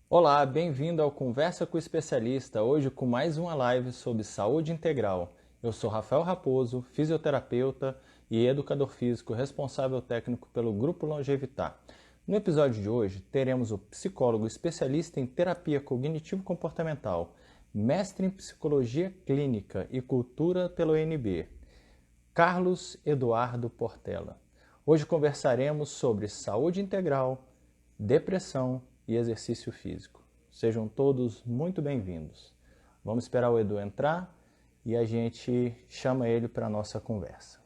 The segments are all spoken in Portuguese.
Olá, bem-vindo ao Conversa com o Especialista, hoje com mais uma live sobre saúde integral. Eu sou Rafael Raposo, fisioterapeuta e educador físico responsável técnico pelo Grupo Longevitar. No episódio de hoje, teremos o psicólogo especialista em terapia cognitivo-comportamental, mestre em psicologia clínica e cultura pelo UNB, Carlos Eduardo Portela. Hoje conversaremos sobre saúde integral, depressão e exercício físico. Sejam todos muito bem-vindos. Vamos esperar o Edu entrar e a gente chama ele para a nossa conversa.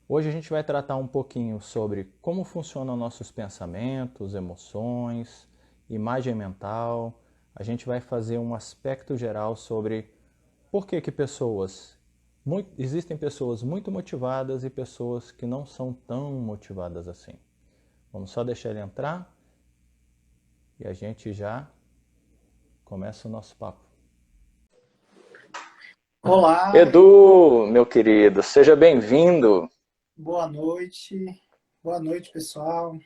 Hoje a gente vai tratar um pouquinho sobre como funcionam nossos pensamentos, emoções, imagem mental. A gente vai fazer um aspecto geral sobre por que existem pessoas muito motivadas e pessoas que não são tão motivadas assim. Vamos só deixar ele entrar e a gente já começa o nosso papo. Olá, Edu, meu querido, seja bem-vindo. boa noite. Boa noite, pessoal.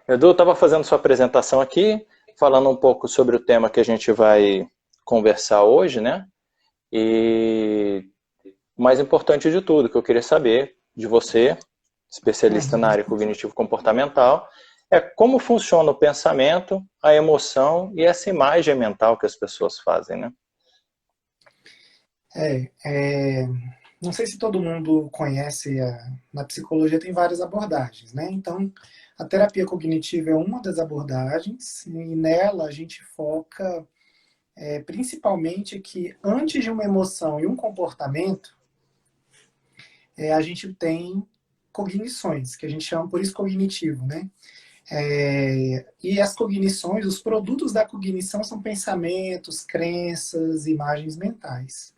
Edu, estava fazendo sua apresentação aqui, falando um pouco sobre o tema que a gente vai conversar hoje, né? E o mais importante de tudo, que eu queria saber de você, especialista na Uhum. área cognitivo-comportamental, é como funciona o pensamento, a emoção e essa imagem mental que as pessoas fazem, né? É, é, não sei se todo mundo conhece, na psicologia tem várias abordagens, né? Então, a terapia cognitiva é uma das abordagens, e nela a gente foca principalmente que antes de uma emoção e um comportamento, a gente tem cognições, que a gente chama por isso cognitivo, né? E as cognições, os produtos da cognição são pensamentos, crenças, imagens mentais.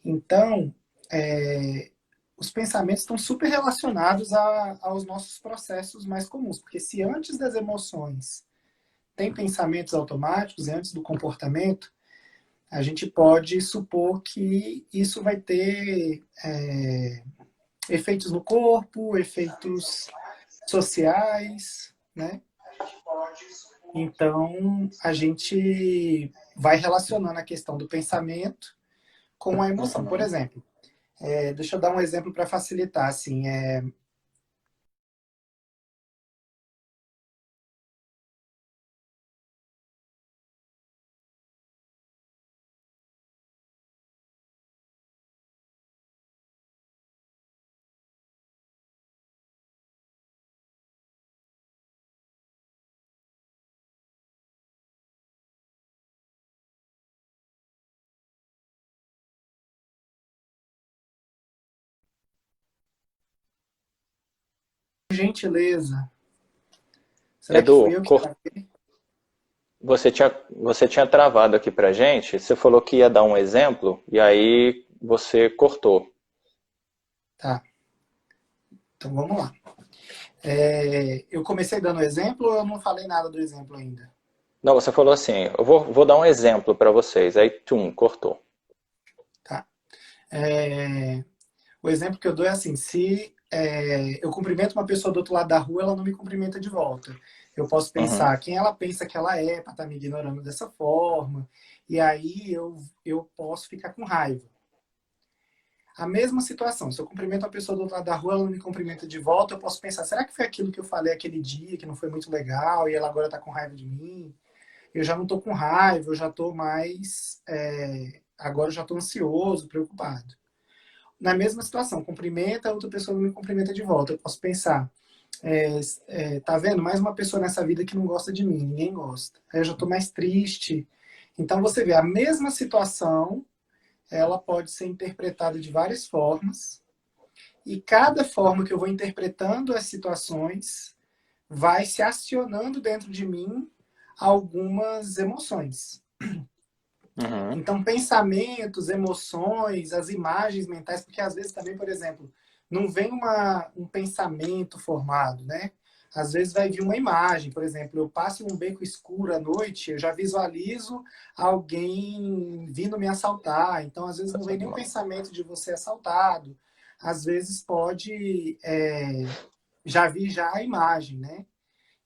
Então, os pensamentos estão super relacionados aos nossos processos mais comuns, porque se antes das emoções tem pensamentos automáticos, e antes do comportamento, a gente pode supor que isso vai ter efeitos no corpo, efeitos sociais, né? Então, a gente vai relacionando a questão do pensamento com a emoção. Por Uhum. exemplo, deixa eu dar um exemplo para facilitar. Assim, gentileza. Será que fui Edu, eu que travei? você tinha travado aqui pra gente, você falou que ia dar um exemplo e aí você cortou. Tá, então vamos lá. Eu comecei dando exemplo ou eu não falei nada do exemplo ainda? Não, você falou assim, eu vou dar um exemplo para vocês, aí cortou. Tá. É, o exemplo que eu dou é assim, se eu cumprimento uma pessoa do outro lado da rua, ela não me cumprimenta de volta. Eu posso Uhum. pensar quem ela pensa que ela é para estar me ignorando dessa forma, e aí eu posso ficar com raiva. A mesma situação, se eu cumprimento uma pessoa do outro lado da rua, ela não me cumprimenta de volta, eu posso pensar, será que foi aquilo que eu falei aquele dia, que não foi muito legal, e ela agora está com raiva de mim? Eu já não estou com raiva, eu já estou mais... agora eu já estou ansioso, preocupado. Na mesma situação, cumprimenta, a outra pessoa não me cumprimenta de volta. Eu posso pensar, tá vendo? Mais uma pessoa nessa vida que não gosta de mim, ninguém gosta. Aí eu já estou mais triste. Então você vê, a mesma situação, ela pode ser interpretada de várias formas, e cada forma que eu vou interpretando as situações vai se acionando dentro de mim algumas emoções. Uhum. Então, pensamentos, emoções, as imagens mentais, porque às vezes também, por exemplo, não vem um pensamento formado, né? Às vezes vai vir uma imagem, por exemplo, eu passo em um beco escuro à noite, eu já visualizo alguém vindo me assaltar. Então, às vezes não vem nenhum pensamento de você assaltado. Às vezes pode já vir já a imagem, né?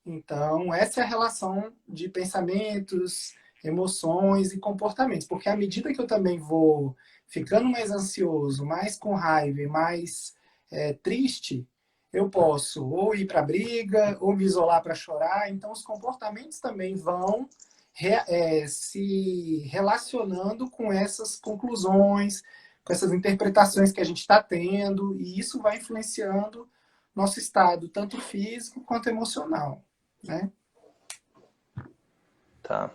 Então, essa é a relação de pensamentos, emoções e comportamentos. Porque à medida que eu também vou ficando mais ansioso, mais com raiva e mais triste, eu posso ou ir para a briga, ou me isolar para chorar. Então, os comportamentos também vão se relacionando com essas conclusões, com essas interpretações que a gente está tendo, e isso vai influenciando nosso estado, tanto físico quanto emocional, né? Tá.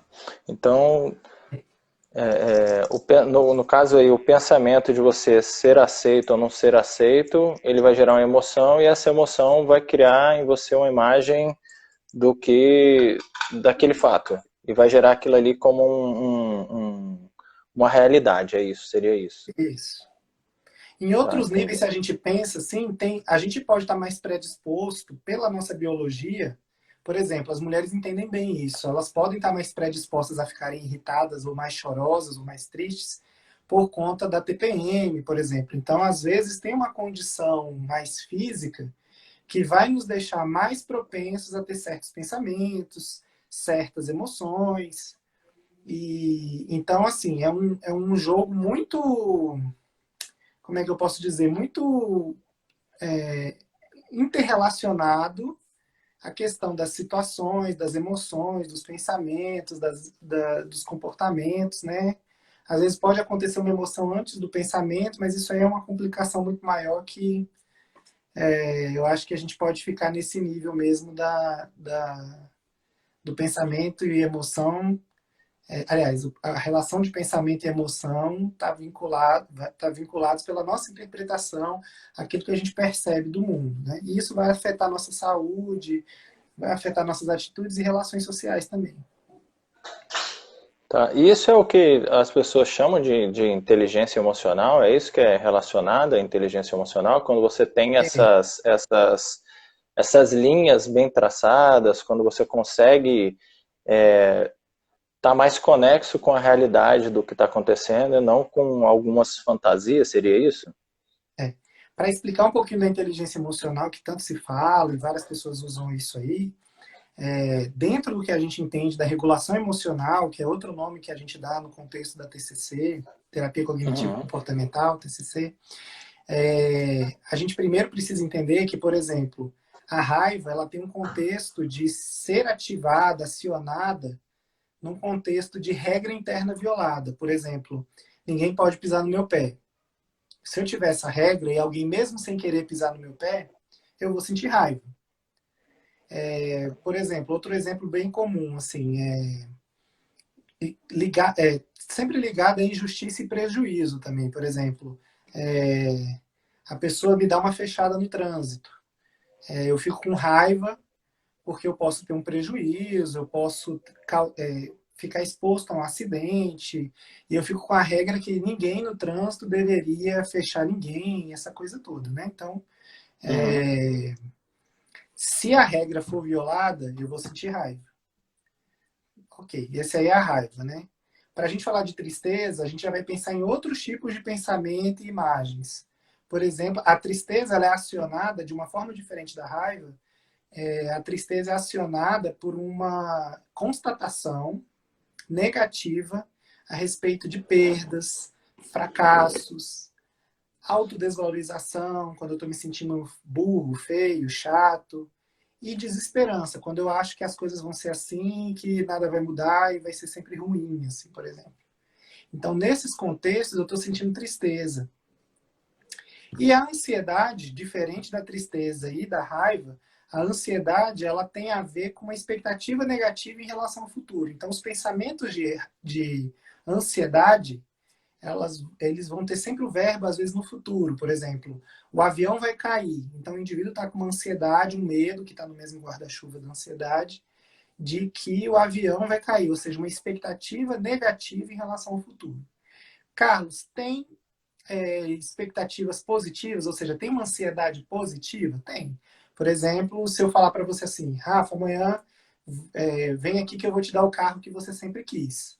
Então, no caso aí, o pensamento de você ser aceito ou não ser aceito, ele vai gerar uma emoção e essa emoção vai criar em você uma imagem daquele fato. E vai gerar aquilo ali como uma realidade, é isso, seria isso. Isso. Em Tá, outros níveis, entendi. se a gente pensa assim, a gente pode estar mais predisposto pela nossa biologia. Por exemplo, as mulheres entendem bem isso. Elas podem estar mais predispostas a ficarem irritadas ou mais chorosas ou mais tristes por conta da TPM, por exemplo. Então, às vezes, tem uma condição mais física que vai nos deixar mais propensos a ter certos pensamentos, certas emoções. E então, assim, é um jogo muito, como é que eu posso dizer, muito interrelacionado à questão das situações, das emoções, dos pensamentos, dos comportamentos, né? Às vezes pode acontecer uma emoção antes do pensamento, mas isso aí é uma complicação muito maior que eu acho que a gente pode ficar nesse nível mesmo do pensamento e emoção. Aliás, a relação de pensamento e emoção está vinculados pela nossa interpretação, aquilo que a gente percebe do mundo, né? E isso vai afetar nossa saúde, vai afetar nossas atitudes e relações sociais também. Tá. E isso é o que as pessoas chamam de inteligência emocional? É isso que é relacionado à inteligência emocional? Quando você tem É, essas linhas bem traçadas, quando você consegue estar mais conexo com a realidade do que está acontecendo e não com algumas fantasias, seria isso? é. Para explicar um pouquinho da inteligência emocional, que tanto se fala e várias pessoas usam isso aí, dentro do que a gente entende da regulação emocional, que é outro nome que a gente dá no contexto da TCC, Terapia Cognitivo Uhum. Comportamental, TCC, a gente primeiro precisa entender que, por exemplo, a raiva ela tem um contexto de ser ativada, acionada, num contexto de regra interna violada. Por exemplo, ninguém pode pisar no meu pé. Se eu tiver essa regra e alguém mesmo sem querer pisar no meu pé, eu vou sentir raiva. Por exemplo, outro exemplo bem comum, assim, sempre ligado a injustiça e prejuízo também. Por exemplo, a pessoa me dá uma fechada no trânsito. Eu fico com raiva porque eu posso ter um prejuízo, eu posso ficar exposto a um acidente, e eu fico com a regra que ninguém no trânsito deveria fechar ninguém, essa coisa toda, né? Então, Uhum. se a regra for violada, eu vou sentir raiva. Ok, essa aí é a raiva, né? Para a gente falar de tristeza, a gente já vai pensar em outros tipos de pensamento e imagens. Por exemplo, a tristeza ela é acionada de uma forma diferente da raiva. A tristeza é acionada por uma constatação negativa a respeito de perdas, fracassos, autodesvalorização, quando eu estou me sentindo burro, feio, chato, e desesperança, quando eu acho que as coisas vão ser assim, que nada vai mudar e vai ser sempre ruim, assim, por exemplo. Então, nesses contextos, eu estou sentindo tristeza. E a ansiedade, diferente da tristeza e da raiva, a ansiedade ela tem a ver com uma expectativa negativa em relação ao futuro. Então, os pensamentos de ansiedade, eles vão ter sempre o verbo, às vezes, no futuro. Por exemplo, o avião vai cair. Então, o indivíduo está com uma ansiedade, um medo, que está no mesmo guarda-chuva da ansiedade, de que o avião vai cair. Ou seja, uma expectativa negativa em relação ao futuro. Carlos, tem expectativas positivas, ou seja, tem uma ansiedade positiva? Tem. Por exemplo, se eu falar para você assim, Rafa, amanhã vem aqui que eu vou te dar o carro que você sempre quis.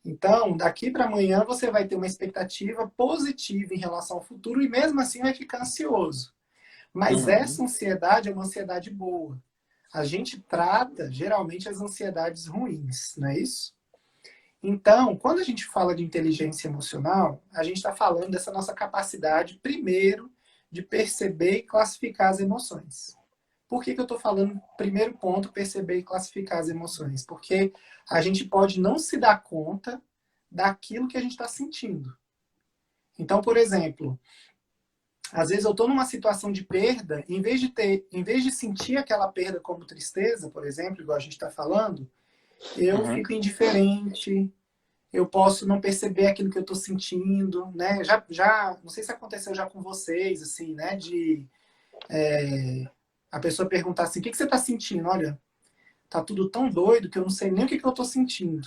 Então, daqui para amanhã você vai ter uma expectativa positiva em relação ao futuro e mesmo assim vai ficar ansioso. Mas Uhum. essa ansiedade é uma ansiedade boa. a gente trata geralmente as ansiedades ruins, não é isso? Então, quando a gente fala de inteligência emocional, a gente está falando dessa nossa capacidade, primeiro, de perceber e classificar as emoções. Por que eu estou falando, primeiro ponto, perceber e classificar as emoções? Porque a gente pode não se dar conta daquilo que a gente está sentindo. Então, por exemplo, às vezes eu estou numa situação de perda, em vez de sentir aquela perda como tristeza, por exemplo, igual a gente está falando, eu Uhum. fico indiferente, eu posso não perceber aquilo que eu estou sentindo, né? Não sei se aconteceu já com vocês, assim, né? De a pessoa perguntar assim, o que você está sentindo? Olha, tá tudo tão doido que eu não sei nem o que eu estou sentindo.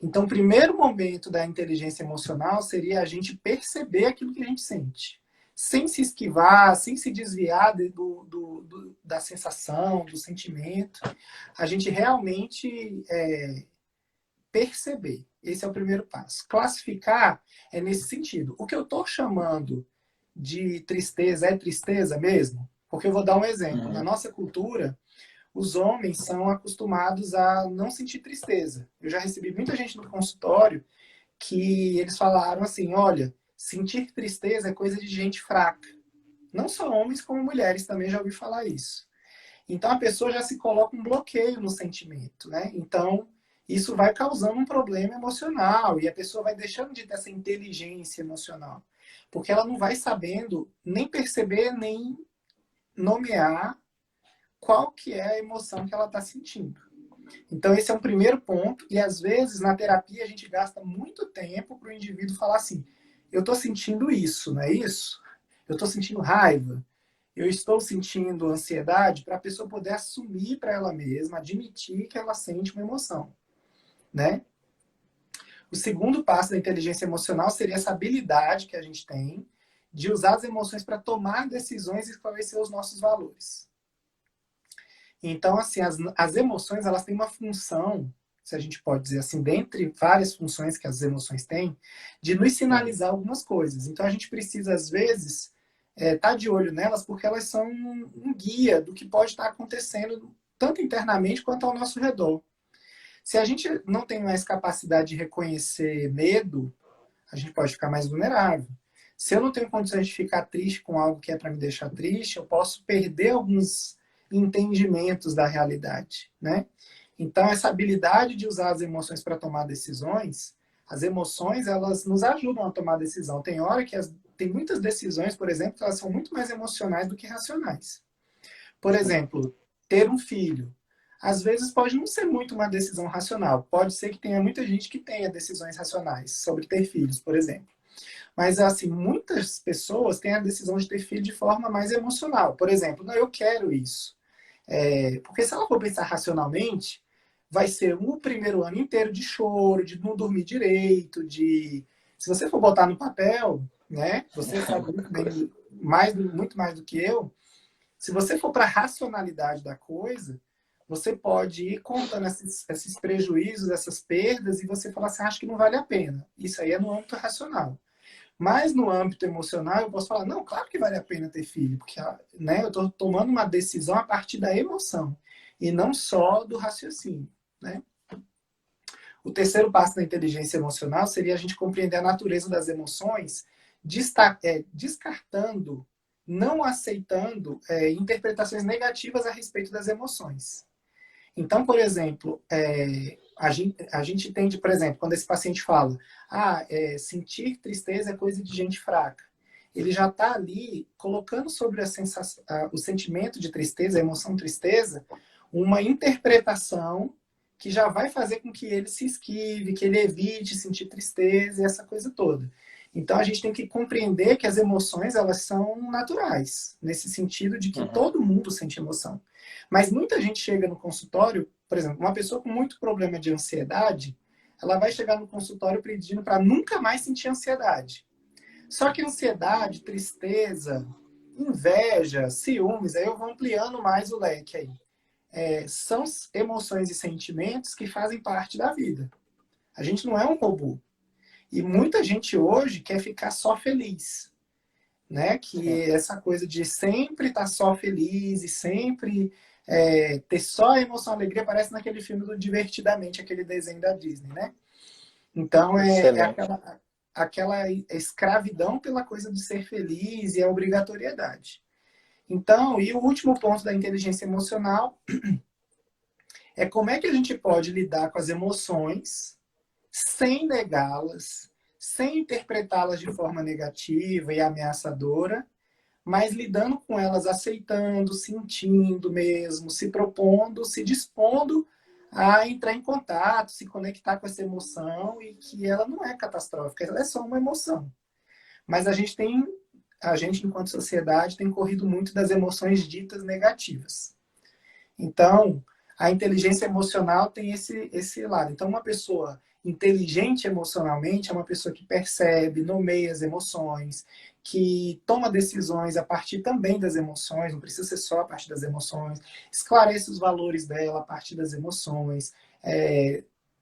Então, o primeiro momento da inteligência emocional seria a gente perceber aquilo que a gente sente. Sem se esquivar, sem se desviar da sensação, do sentimento. A gente realmente perceber. Esse é o primeiro passo. Classificar é nesse sentido. O que eu estou chamando de tristeza é tristeza mesmo? Porque eu vou dar um exemplo. Na Uhum. nossa cultura, os homens são acostumados a não sentir tristeza. Eu já recebi muita gente no consultório que eles falaram assim: olha, sentir tristeza é coisa de gente fraca. Não só homens, como mulheres também já ouvi falar isso. Então a pessoa já se coloca um bloqueio no sentimento, né? Então isso vai causando um problema emocional e a pessoa vai deixando de ter essa inteligência emocional, porque ela não vai sabendo nem perceber nem nomear qual que é a emoção que ela está sentindo. Então esse é um primeiro ponto e às vezes na terapia a gente gasta muito tempo para o indivíduo falar assim: eu estou sentindo isso, não é isso? Eu estou sentindo raiva, eu estou sentindo ansiedade, para a pessoa poder assumir para ela mesma, admitir que ela sente uma emoção, né? O segundo passo da inteligência emocional seria essa habilidade que a gente tem de usar as emoções para tomar decisões e esclarecer os nossos valores. Então, assim, as emoções, elas têm uma função, se a gente pode dizer assim, dentre várias funções que as emoções têm, de nos Uhum. sinalizar algumas coisas. Então, a gente precisa, às vezes, estar de olho nelas, porque elas são um guia do que pode estar acontecendo, tanto internamente quanto ao nosso redor. Se a gente não tem mais capacidade de reconhecer medo, a gente pode ficar mais vulnerável. Se eu não tenho condições de ficar triste com algo que é para me deixar triste, eu posso perder alguns entendimentos da realidade, né? Então, essa habilidade de usar as emoções para tomar decisões, as emoções, elas nos ajudam a tomar decisão. Tem hora que tem muitas decisões, por exemplo, que elas são muito mais emocionais do que racionais. Por exemplo, ter um filho. Às vezes pode não ser muito uma decisão racional. Pode ser que tenha muita gente que tenha decisões racionais sobre ter filhos, por exemplo. Mas, assim, muitas pessoas têm a decisão de ter filho de forma mais emocional. Por exemplo, não, eu quero isso. Porque se ela for pensar racionalmente, vai ser o primeiro ano inteiro de choro, de não dormir direito, de... Se você for botar no papel, né? Você É sabe muita muito coisa. bem, muito mais do que eu, se você for para a racionalidade da coisa, você pode ir contando esses prejuízos, essas perdas, e você falar assim: acho que não vale a pena. Isso aí é no âmbito racional. Mas no âmbito emocional, eu posso falar: não, claro que vale a pena ter filho, porque né, eu estou tomando uma decisão a partir da emoção, e não só do raciocínio. Né? O terceiro passo da inteligência emocional seria a gente compreender a natureza das emoções, descartando, não aceitando interpretações negativas a respeito das emoções. Então, por exemplo, a gente entende, por exemplo, quando esse paciente fala: sentir tristeza é coisa de gente fraca. Ele já está ali colocando sobre o sentimento de tristeza, a emoção tristeza, uma interpretação que já vai fazer com que ele se esquive, que ele evite sentir tristeza e essa coisa toda. Então a gente tem que compreender que as emoções, elas são naturais, nesse sentido de que Uhum. todo mundo sente emoção. Mas muita gente chega no consultório, por exemplo, uma pessoa com muito problema de ansiedade, ela vai chegar no consultório pedindo para nunca mais sentir ansiedade. Só que ansiedade, tristeza, inveja, ciúmes, aí eu vou ampliando mais o leque aí. São emoções e sentimentos que fazem parte da vida. A gente não é um robô. E muita gente hoje quer ficar só feliz, né? Que Sim. essa coisa de sempre estar só feliz e sempre ter só a emoção, a alegria, parece naquele filme do Divertidamente, aquele desenho da Disney, né? Então, é Excelente. aquela escravidão pela coisa de ser feliz e a obrigatoriedade. Então, e o último ponto da inteligência emocional é como é que a gente pode lidar com as emoções sem negá-las, sem interpretá-las de forma negativa e ameaçadora, mas lidando com elas, aceitando, sentindo mesmo, se propondo, se dispondo a entrar em contato, se conectar com essa emoção e que ela não é catastrófica, ela é só uma emoção. Mas a gente enquanto sociedade tem corrido muito das emoções ditas negativas. Então, a inteligência emocional tem esse lado. Então, uma pessoa inteligente emocionalmente é uma pessoa que percebe, nomeia as emoções, que toma decisões a partir também das emoções, não precisa ser só a partir das emoções, esclarece os valores dela a partir das emoções,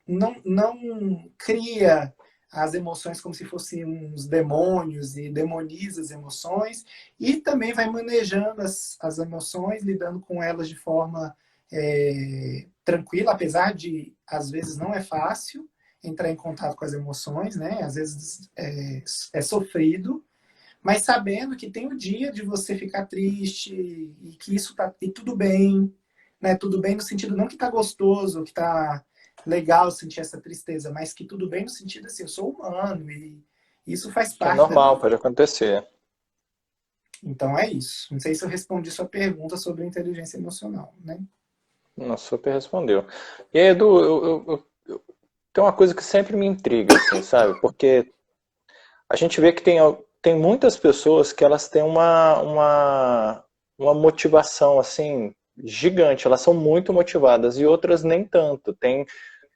não cria as emoções como se fossem uns demônios e demoniza as emoções, e também vai manejando as emoções, lidando com elas de forma tranquila, apesar de, às vezes, não é fácil entrar em contato com as emoções, né? Às vezes é sofrido, mas sabendo que tem o dia de você ficar triste e que isso tá e tudo bem, né? Tudo bem no sentido não que tá gostoso, que tá legal sentir essa tristeza, mas que tudo bem no sentido assim, eu sou humano e isso faz Que é parte da normal, minha. pode acontecer. Então é isso. Não sei se eu respondi sua pergunta sobre inteligência emocional, né? Não, super respondeu. E aí, Edu, tem uma coisa que sempre me intriga, assim, sabe? Porque a gente vê que tem muitas pessoas que elas têm uma motivação, assim, gigante. Elas são muito motivadas e outras nem tanto. Tem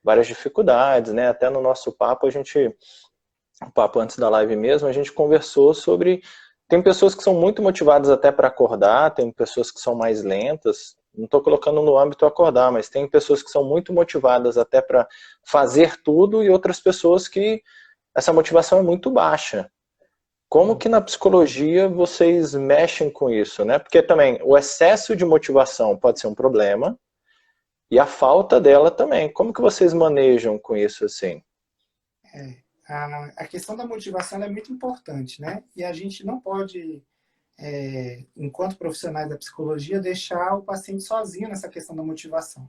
várias dificuldades, né? Até no nosso papo, o papo antes da live mesmo, a gente conversou sobre. Tem pessoas que são muito motivadas até para acordar, tem pessoas que são mais lentas. Não estou colocando no âmbito acordar, mas tem pessoas que são muito motivadas até para fazer tudo e outras pessoas que essa motivação é muito baixa. Como que na psicologia vocês mexem com isso, né? Porque também o excesso de motivação pode ser um problema e a falta dela também. Como que vocês manejam com isso assim? A questão da motivação é muito importante, né? E a gente não pode, enquanto profissionais da psicologia, deixar o paciente sozinho nessa questão da motivação.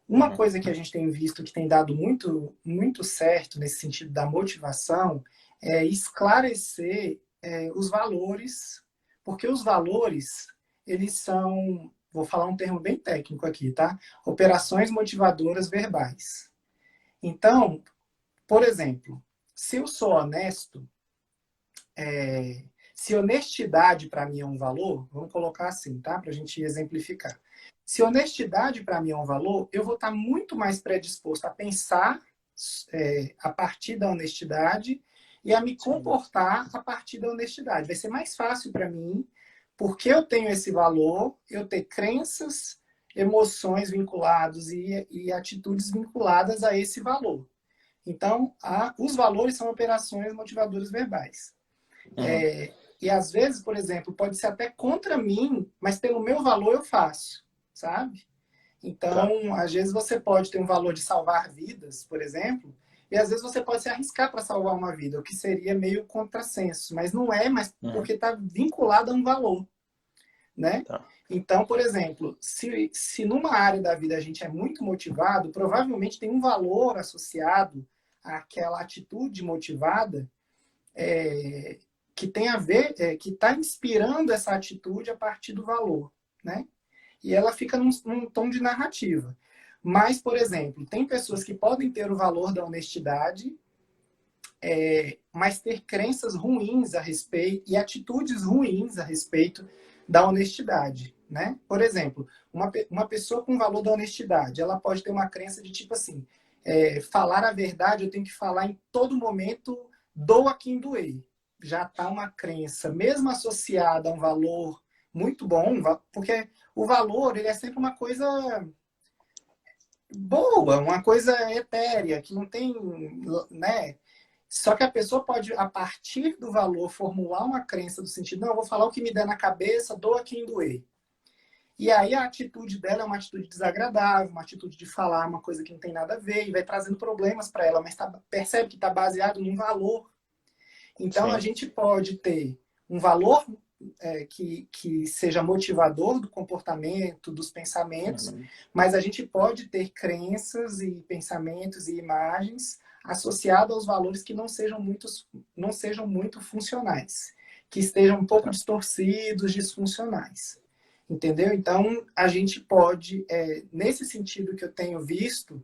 Uma Uhum. coisa que a gente tem visto que tem dado muito, muito certo nesse sentido da motivação é esclarecer os valores, porque os valores, eles são, vou falar um termo bem técnico aqui, tá? Operações motivadoras verbais. Então, por exemplo, se eu sou honesto, se honestidade para mim é um valor, vamos colocar assim, tá? Para a gente exemplificar. Se honestidade para mim é um valor, eu vou estar muito mais predisposto a pensar a partir da honestidade e a me Sim. comportar a partir da honestidade. Vai ser mais fácil para mim, porque eu tenho esse valor, eu ter crenças, emoções vinculadas e atitudes vinculadas a esse valor. Então, os valores são operações motivadoras verbais. Uhum. E às vezes, por exemplo, pode ser até contra mim, mas pelo meu valor eu faço, sabe? Tá. Então, às vezes você pode ter um valor de salvar vidas, por exemplo, e às vezes você pode se arriscar para salvar uma vida, o que seria meio contrassenso, mas não é, mas Uhum. porque está vinculado a um valor, né? Tá. Então, por exemplo, se numa área da vida a gente é muito motivado, provavelmente tem um valor associado àquela atitude motivada é, que tem a ver, que está inspirando essa atitude a partir do valor, né? E ela fica num tom de narrativa. Mas, por exemplo, tem pessoas que podem ter o valor da honestidade, mas ter crenças ruins a respeito e atitudes ruins a respeito da honestidade, né? Por exemplo, uma pessoa com o valor da honestidade, ela pode ter uma crença de tipo assim, falar a verdade, eu tenho que falar em todo momento, doa quem doer. Já está uma crença, mesmo associada a um valor muito bom, porque o valor ele é sempre uma coisa boa, uma coisa etérea, que não tem, né? Só que a pessoa pode, a partir do valor, formular uma crença do sentido, não, eu vou falar o que me der na cabeça, doa quem doer. E aí a atitude dela é uma atitude desagradável, uma atitude de falar uma coisa que não tem nada a ver e vai trazendo problemas para ela, mas percebe que está baseado num valor. Então a Sim. gente pode ter um valor que seja motivador do comportamento, dos pensamentos, Uhum. mas a gente pode ter crenças e pensamentos e imagens associados aos valores que não sejam muito funcionais, que estejam um pouco Tá. distorcidos, disfuncionais. Entendeu? Então, a gente pode, nesse sentido que eu tenho visto,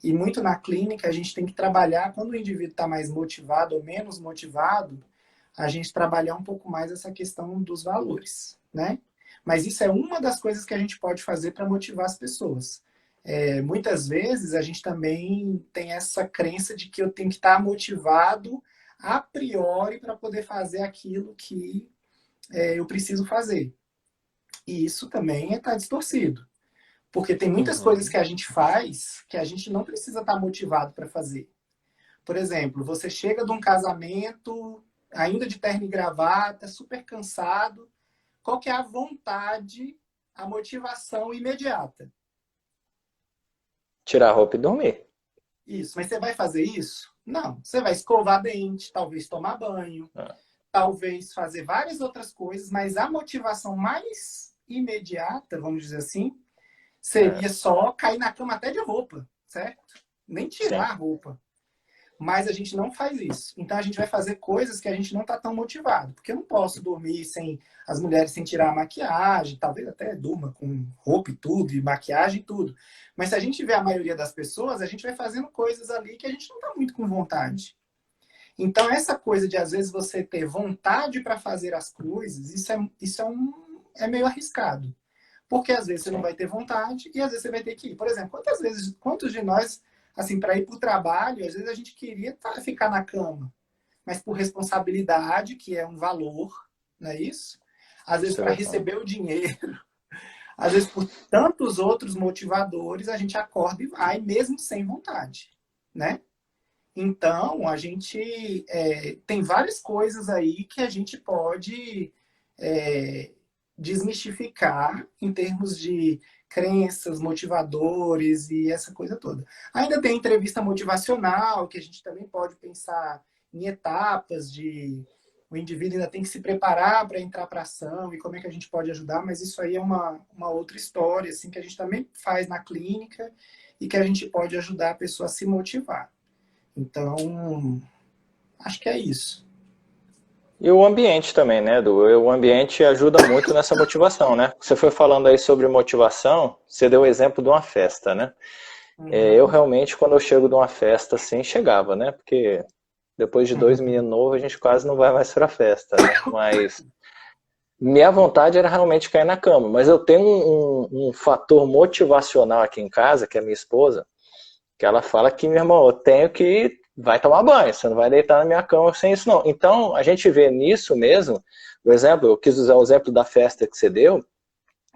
e muito na clínica, a gente tem que trabalhar, quando o indivíduo está mais motivado ou menos motivado, a gente trabalhar um pouco mais essa questão dos valores, né? Mas isso é uma das coisas que a gente pode fazer para motivar as pessoas. Muitas vezes a gente também tem essa crença de que eu tenho que estar motivado a priori para poder fazer aquilo que eu preciso fazer. E isso também está distorcido. Porque tem muitas coisas Uhum. que a gente faz que a gente não precisa estar motivado para fazer. Por exemplo, você chega de um casamento, ainda de terno e gravata, super cansado. Qual que é a vontade, a motivação imediata? Tirar a roupa e dormir. Isso. Mas você vai fazer isso? Não. Você vai escovar dente, talvez tomar banho, Ah, talvez fazer várias outras coisas, mas a motivação mais imediata, vamos dizer assim, é, seria só cair na cama até de roupa, certo? Nem tirar sim. a roupa. Mas a gente não faz isso. Então a gente vai fazer coisas que a gente não está tão motivado. Porque eu não posso dormir sem as mulheres sem tirar a maquiagem, talvez até durma com roupa e tudo, e maquiagem e tudo. Mas se a gente vê a maioria das pessoas, a gente vai fazendo coisas ali que a gente não está muito com vontade. Então essa coisa de às vezes você ter vontade para fazer as coisas, é meio arriscado. Porque às vezes você não Sim. vai ter vontade e às vezes você vai ter que ir. Por exemplo, quantos de nós, assim, para ir para o trabalho, às vezes a gente queria ficar na cama, mas por responsabilidade, que é um valor, não é isso? Às vezes Isso é para verdade. receber o dinheiro, às vezes por tantos outros motivadores, a gente acorda e vai, mesmo sem vontade, né? Então, a gente tem várias coisas aí que a gente pode é, desmistificar em termos de crenças, motivadores e essa coisa toda. Ainda tem entrevista motivacional, que a gente também pode pensar em etapas de o indivíduo ainda tem que se preparar para entrar para ação e como é que a gente pode ajudar, mas isso aí é uma outra história, assim, que a gente também faz na clínica e que a gente pode ajudar a pessoa a se motivar. Então, acho que é isso. E o ambiente também, né, Edu? O ambiente ajuda muito nessa motivação, né? Você foi falando aí sobre motivação, você deu o exemplo de uma festa, né? Eu Uhum. realmente, quando eu chego de uma festa assim, chegava, né? Porque depois de dois Uhum. meninos novos, a gente quase não vai mais pra festa, né? Mas minha vontade era realmente cair na cama. Mas eu tenho um fator motivacional aqui em casa, que é a minha esposa, que ela fala que, meu irmão, eu tenho que vai tomar banho, você não vai deitar na minha cama sem isso não. Então, a gente vê nisso mesmo, por exemplo, eu quis usar o exemplo da festa que você deu,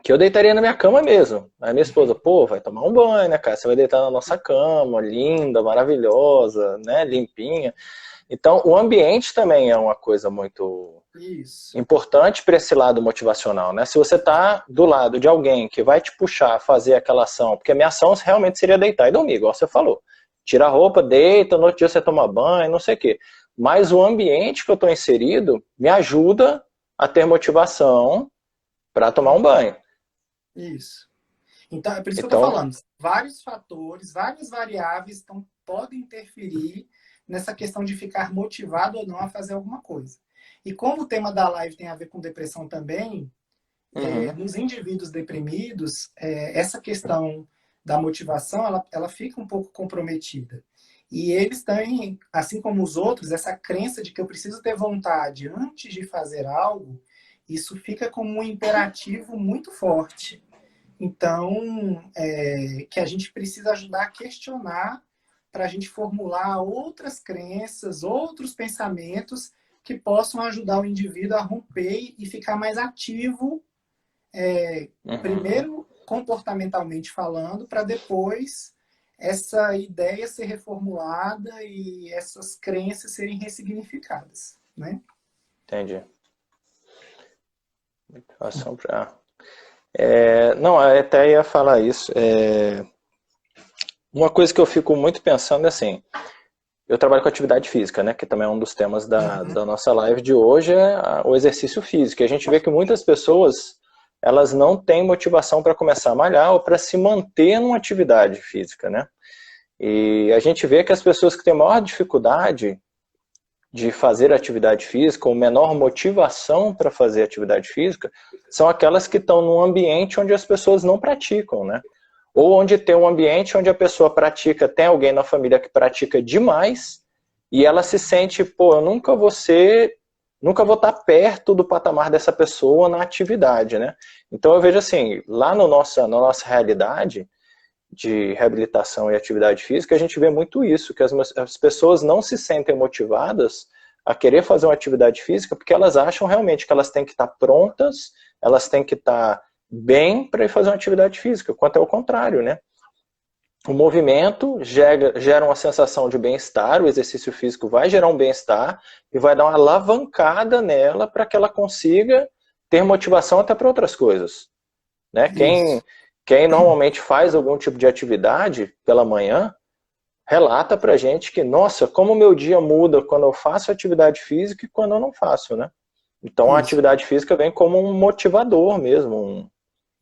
que eu deitaria na minha cama mesmo. Aí minha esposa, pô, vai tomar um banho, né, cara? Você vai deitar na nossa cama, linda, maravilhosa, né, limpinha. Então, o ambiente também é uma coisa muito Isso. importante para esse lado motivacional, né? Se você está do lado de alguém que vai te puxar a fazer aquela ação, porque a minha ação realmente seria deitar e dormir, igual você falou. Tira a roupa, deita, no outro dia você toma banho, não sei o quê. Mas o ambiente que eu estou inserido me ajuda a ter motivação para tomar um banho. Isso. Então, é por isso que eu estou Então, falando. Vários fatores, várias variáveis podem interferir nessa questão de ficar motivado ou não a fazer alguma coisa. E como o tema da live tem a ver com depressão também, uhum, nos indivíduos deprimidos, essa questão da motivação, ela fica um pouco comprometida. E eles têm, assim como os outros, essa crença de que eu preciso ter vontade antes de fazer algo, isso fica como um imperativo muito forte. Então, que a gente precisa ajudar a questionar para a gente formular outras crenças, outros pensamentos que possam ajudar o indivíduo a romper e ficar mais ativo, uhum, primeiro comportamentalmente falando, para depois essa ideia ser reformulada e essas crenças serem ressignificadas, né? entendi. Motivação pra... Não, eu até ia falar isso. Uma coisa que eu fico muito pensando é assim, eu trabalho com atividade física, né, que também é um dos temas Uhum. da nossa live de hoje, é o exercício físico. E a gente vê que muitas pessoas, elas não têm motivação para começar a malhar ou para se manter numa atividade física, né? E a gente vê que as pessoas que têm maior dificuldade de fazer atividade física, ou menor motivação para fazer atividade física, são aquelas que estão num ambiente onde as pessoas não praticam, né? Ou onde tem um ambiente onde a pessoa pratica, tem alguém na família que pratica demais, e ela se sente, pô, eu nunca vou estar perto do patamar dessa pessoa na atividade, né? Então eu vejo assim, lá no na nossa realidade de reabilitação e atividade física, a gente vê muito isso, que as pessoas não se sentem motivadas a querer fazer uma atividade física porque elas acham realmente que elas têm que estar prontas, elas têm que estar bem para ir fazer uma atividade física, quanto é o contrário, né? O movimento gera uma sensação de bem-estar, o exercício físico vai gerar um bem-estar e vai dar uma alavancada nela para que ela consiga ter motivação até para outras coisas. Né? Isso. Quem normalmente faz algum tipo de atividade pela manhã, relata pra gente que, nossa, como o meu dia muda quando eu faço atividade física e quando eu não faço, né? Então a Isso. atividade física vem como um motivador mesmo,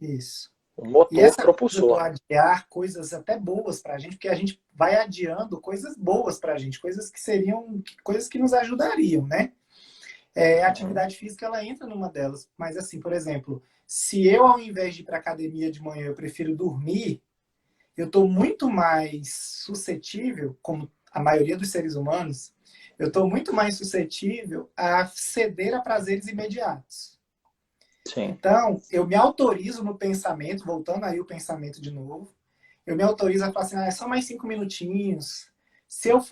Isso. um E motor essa coisa do propulsor, né? adiar coisas até boas para a gente, porque a gente vai adiando coisas boas para a gente, coisas que seriam, coisas que nos ajudariam, né? A Uhum. atividade física, ela entra numa delas. Mas assim, por exemplo, se eu, ao invés de ir para academia de manhã, eu prefiro dormir, eu estou muito mais suscetível, como a maioria dos seres humanos, eu estou muito mais suscetível a ceder a prazeres imediatos. Sim, Então, eu me autorizo no pensamento, voltando aí o pensamento de novo, eu me autorizo a falar assim, é só mais 5 minutinhos. Se eu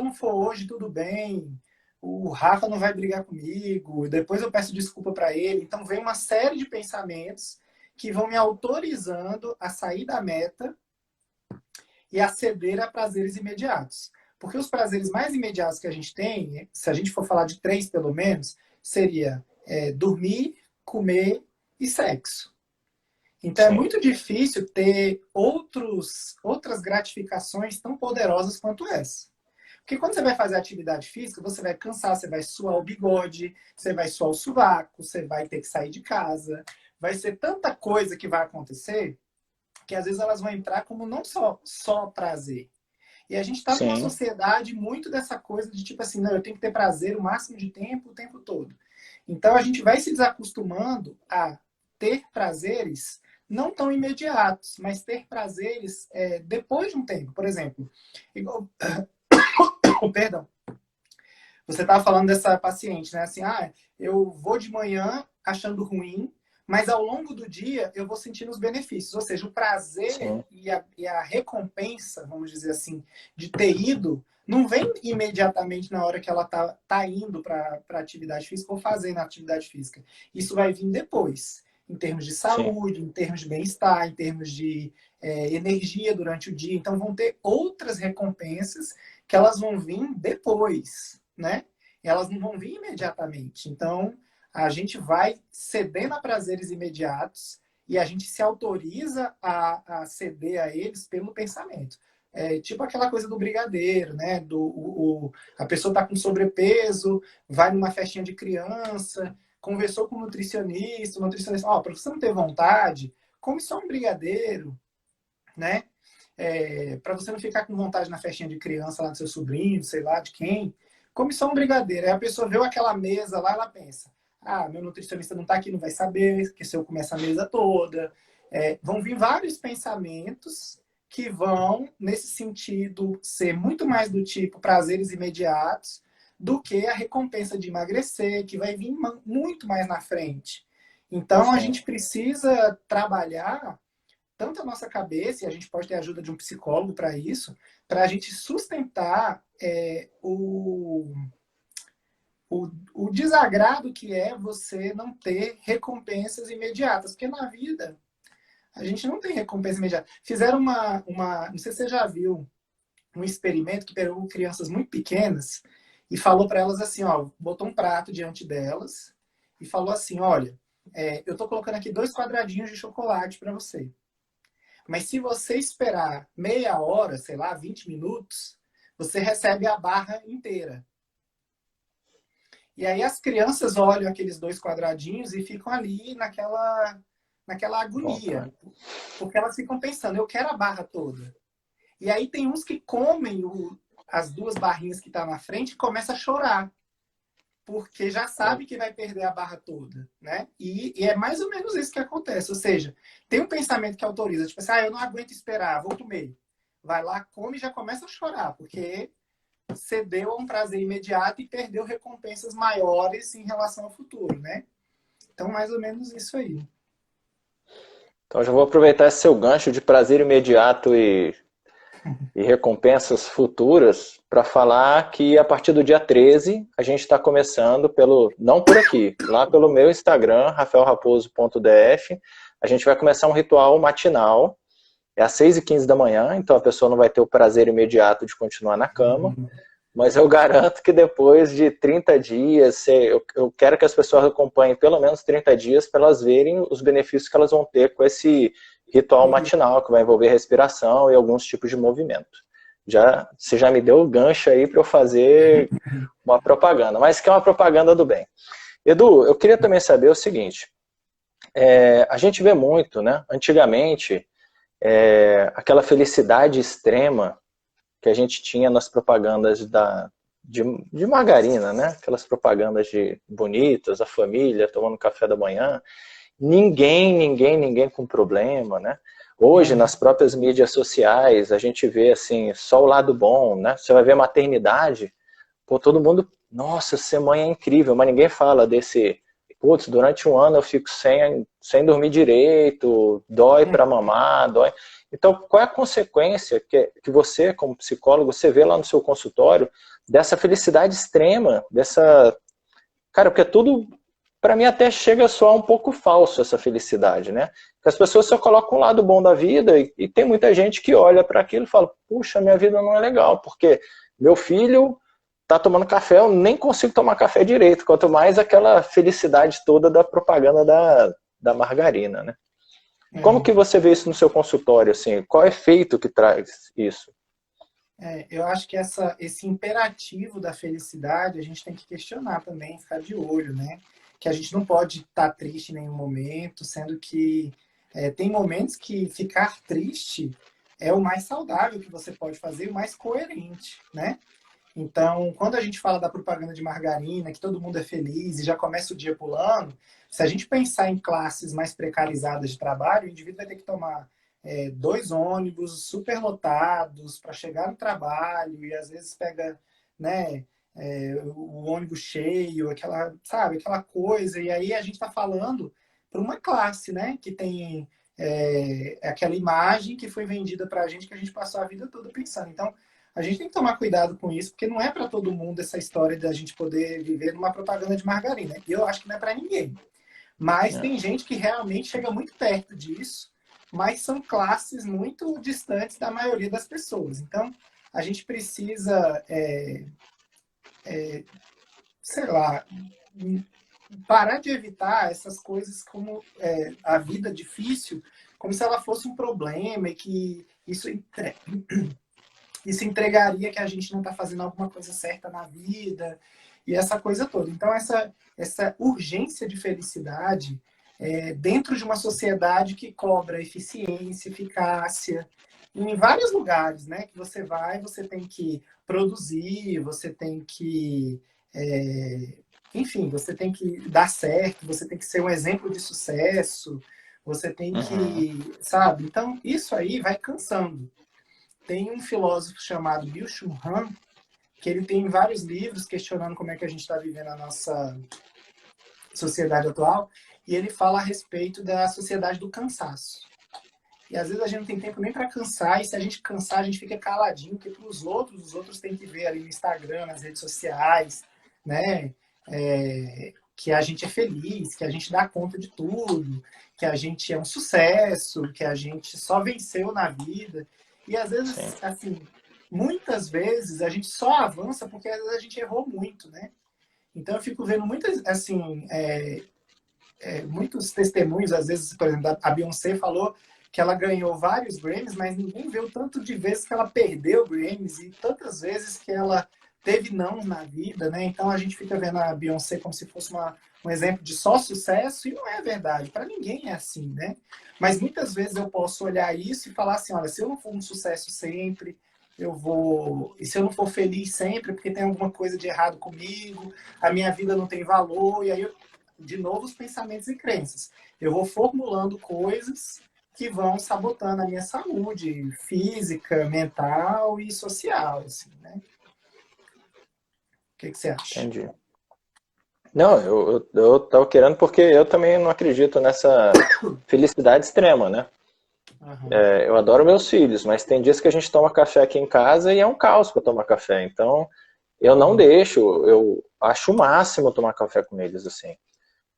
não for hoje, tudo bem. O Rafa não vai brigar comigo. Depois eu peço desculpa para ele. Então vem uma série de pensamentos que vão me autorizando a sair da meta e a ceder a prazeres imediatos. Porque os prazeres mais imediatos que a gente tem, se a gente for falar de três pelo menos, seria dormir, comer e sexo. Então é sim, muito difícil ter outras gratificações tão poderosas quanto essa. Porque quando você vai fazer atividade física, você vai cansar, você vai suar o bigode, você vai suar o sovaco, você vai ter que sair de casa. Vai ser tanta coisa que vai acontecer que às vezes elas vão entrar como não só prazer. E a gente está numa sim, sociedade muito dessa coisa de tipo assim, não, eu tenho que ter prazer o máximo de tempo, o tempo todo. Então a gente vai se desacostumando a ter prazeres não tão imediatos, mas ter prazeres depois de um tempo. Por exemplo, igual, perdão, você estava falando dessa paciente, né? Assim, eu vou de manhã achando ruim, mas ao longo do dia eu vou sentindo os benefícios. Ou seja, o prazer sim, e a recompensa, vamos dizer assim, de ter ido, não vem imediatamente na hora que ela tá indo para a atividade física ou fazendo a atividade física. Isso vai vir depois, em termos de sim, saúde, em termos de bem-estar, em termos de energia durante o dia. Então, vão ter outras recompensas que elas vão vir depois, né? Elas não vão vir imediatamente. Então, a gente vai cedendo a prazeres imediatos e a gente se autoriza a ceder a eles pelo pensamento. Tipo aquela coisa do brigadeiro, né? A pessoa está com sobrepeso, vai numa festinha de criança, conversou com o nutricionista, para você não ter vontade, come só um brigadeiro, né? Para você não ficar com vontade na festinha de criança lá do seu sobrinho, sei lá de quem, come só um brigadeiro. Aí a pessoa vê aquela mesa lá, ela pensa: meu nutricionista não está aqui, não vai saber que se eu comer essa mesa toda. Vão vir vários pensamentos que vão, nesse sentido, ser muito mais do tipo prazeres imediatos do que a recompensa de emagrecer, que vai vir muito mais na frente. Então, a sim, gente precisa trabalhar tanto a nossa cabeça, e a gente pode ter a ajuda de um psicólogo para isso, para a gente sustentar o desagrado que é você não ter recompensas imediatas. Porque na vida, a gente não tem recompensa imediata. Fizeram não sei se você já viu, um experimento que pegou crianças muito pequenas e falou para elas assim, botou um prato diante delas e falou assim, olha, eu estou colocando aqui 2 quadradinhos de chocolate para você. Mas se você esperar meia hora, sei lá, 20 minutos, você recebe a barra inteira. E aí as crianças olham aqueles 2 quadradinhos e ficam ali naquela agonia. Porque elas ficam pensando, eu quero a barra toda. E aí tem uns que comem as 2 barrinhas que estão na frente e começam a chorar. Porque já sabe que vai perder a barra toda, né? E é mais ou menos isso que acontece. Ou seja, tem um pensamento que autoriza, tipo assim, eu não aguento esperar, vou comer. Vai lá, come e já começa a chorar, porque cedeu a um prazer imediato e perdeu recompensas maiores em relação ao futuro, né? Então, mais ou menos isso aí. Então, já vou aproveitar esse seu gancho de prazer imediato e recompensas futuras para falar que a partir do dia 13 a gente está começando não por aqui, lá pelo meu Instagram, rafaelraposo.df, a gente vai começar um ritual matinal, é às 6h15 da manhã, então a pessoa não vai ter o prazer imediato de continuar na cama, mas eu garanto que depois de 30 dias, eu quero que as pessoas acompanhem pelo menos 30 dias para elas verem os benefícios que elas vão ter com esse ritual matinal, que vai envolver respiração e alguns tipos de movimento. Você já me deu o gancho aí para eu fazer uma propaganda, mas que é uma propaganda do bem. Edu, eu queria também saber o seguinte, a gente vê muito, né? Antigamente, aquela felicidade extrema que a gente tinha nas propagandas de margarina, né? Aquelas propagandas de bonitas, a família tomando café da manhã. Ninguém com problema, né? Hoje, nas próprias mídias sociais, a gente vê, assim, só o lado bom, né? Você vai ver maternidade, pô, todo mundo, nossa, ser mãe é incrível, mas ninguém fala putz, durante um ano eu fico sem dormir direito, dói para mamar, dói. Então, qual é a consequência que você, como psicólogo, você vê lá no seu consultório dessa felicidade extrema, Cara, porque tudo, para mim, até chega a soar um pouco falso essa felicidade, né? Porque as pessoas só colocam um lado bom da vida e tem muita gente que olha para aquilo e fala, puxa, minha vida não é legal, porque meu filho tá tomando café, eu nem consigo tomar café direito, quanto mais aquela felicidade toda da propaganda da margarina, né? Como que você vê isso no seu consultório, assim? Qual é o efeito que traz isso? Eu acho que esse imperativo da felicidade a gente tem que questionar também, ficar de olho, né? Que a gente não pode estar triste em nenhum momento, sendo que tem momentos que ficar triste é o mais saudável que você pode fazer, o mais coerente, né? Então, quando a gente fala da propaganda de margarina, que todo mundo é feliz e já começa o dia pulando, se a gente pensar em classes mais precarizadas de trabalho, o indivíduo vai ter que tomar 2 ônibus superlotados para chegar no trabalho e às vezes pega, né, o ônibus cheio, sabe, aquela coisa. E aí a gente está falando para uma classe, né, que tem aquela imagem que foi vendida para a gente, que a gente passou a vida toda pensando. Então, a gente tem que tomar cuidado com isso, porque não é para todo mundo essa história da gente poder viver numa propaganda de margarina. Eu acho que não é para ninguém. Mas tem gente que realmente chega muito perto disso, mas são classes muito distantes da maioria das pessoas. Então, a gente precisa, sei lá, parar de evitar essas coisas como a vida difícil, como se ela fosse um problema e que isso entregaria que a gente não está fazendo alguma coisa certa na vida e essa coisa toda. Então, essa urgência de felicidade dentro de uma sociedade que cobra eficiência, eficácia, em vários lugares, né? Que você tem que produzir, você tem que... enfim, você tem que dar certo, você tem que ser um exemplo de sucesso, você tem que... Sabe? Então, isso aí vai cansando. Tem um filósofo chamado Byung-Chul Han, que ele tem vários livros questionando como é que a gente está vivendo a nossa sociedade atual, e ele fala a respeito da sociedade do cansaço. E às vezes a gente não tem tempo nem para cansar, e se a gente cansar, a gente fica caladinho, porque para os outros têm que ver ali no Instagram, nas redes sociais, né? Que a gente é feliz, que a gente dá conta de tudo, que a gente é um sucesso, que a gente só venceu na vida. E às vezes, Sim. assim, muitas vezes a gente só avança porque às vezes a gente errou muito, né? Então eu fico vendo muitas, assim, muitos testemunhos, às vezes, por exemplo, a Beyoncé falou que ela ganhou vários Grammys, mas ninguém vê o tanto de vezes que ela perdeu Grammys e tantas vezes que ela teve não na vida, né? Então a gente fica vendo a Beyoncé como se fosse um exemplo de só sucesso e não é verdade. Para ninguém é assim, né? Mas muitas vezes eu posso olhar isso e falar assim, olha, se eu não for um sucesso sempre, eu vou... E se eu não for feliz sempre, porque tem alguma coisa de errado comigo, a minha vida não tem valor, e aí, de novo, os pensamentos e crenças. Eu vou formulando coisas que vão sabotando a minha saúde física, mental e social, assim, né? O que você acha? Entendi. Não, eu tava querendo porque eu também não acredito nessa felicidade extrema, né? Aham. Eu adoro meus filhos, mas tem dias que a gente toma café aqui em casa e é um caos para tomar café. Então, eu não deixo, eu acho o máximo tomar café com eles, assim.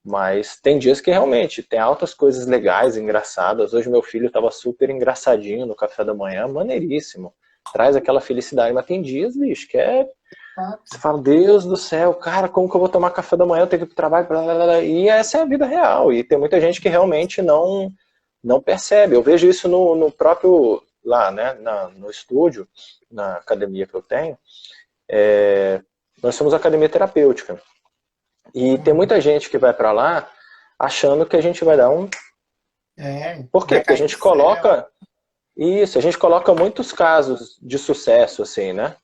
Mas tem dias que realmente tem altas coisas legais, engraçadas. Hoje meu filho estava super engraçadinho no café da manhã, maneiríssimo. Traz aquela felicidade, mas tem dias, bicho, que é... Você fala, Deus do céu, cara, como que eu vou tomar café da manhã? Eu tenho que ir pro trabalho, blá, blá, blá. E essa é a vida real. E tem muita gente que realmente não percebe. Eu vejo isso no próprio, lá, né, no estúdio, na academia que eu tenho. Nós somos academia terapêutica. E tem muita gente que vai para lá achando que a gente vai dar um... Por quê? Vai Porque a cair do gente céu. coloca... Isso, a gente coloca muitos casos de sucesso, assim, né?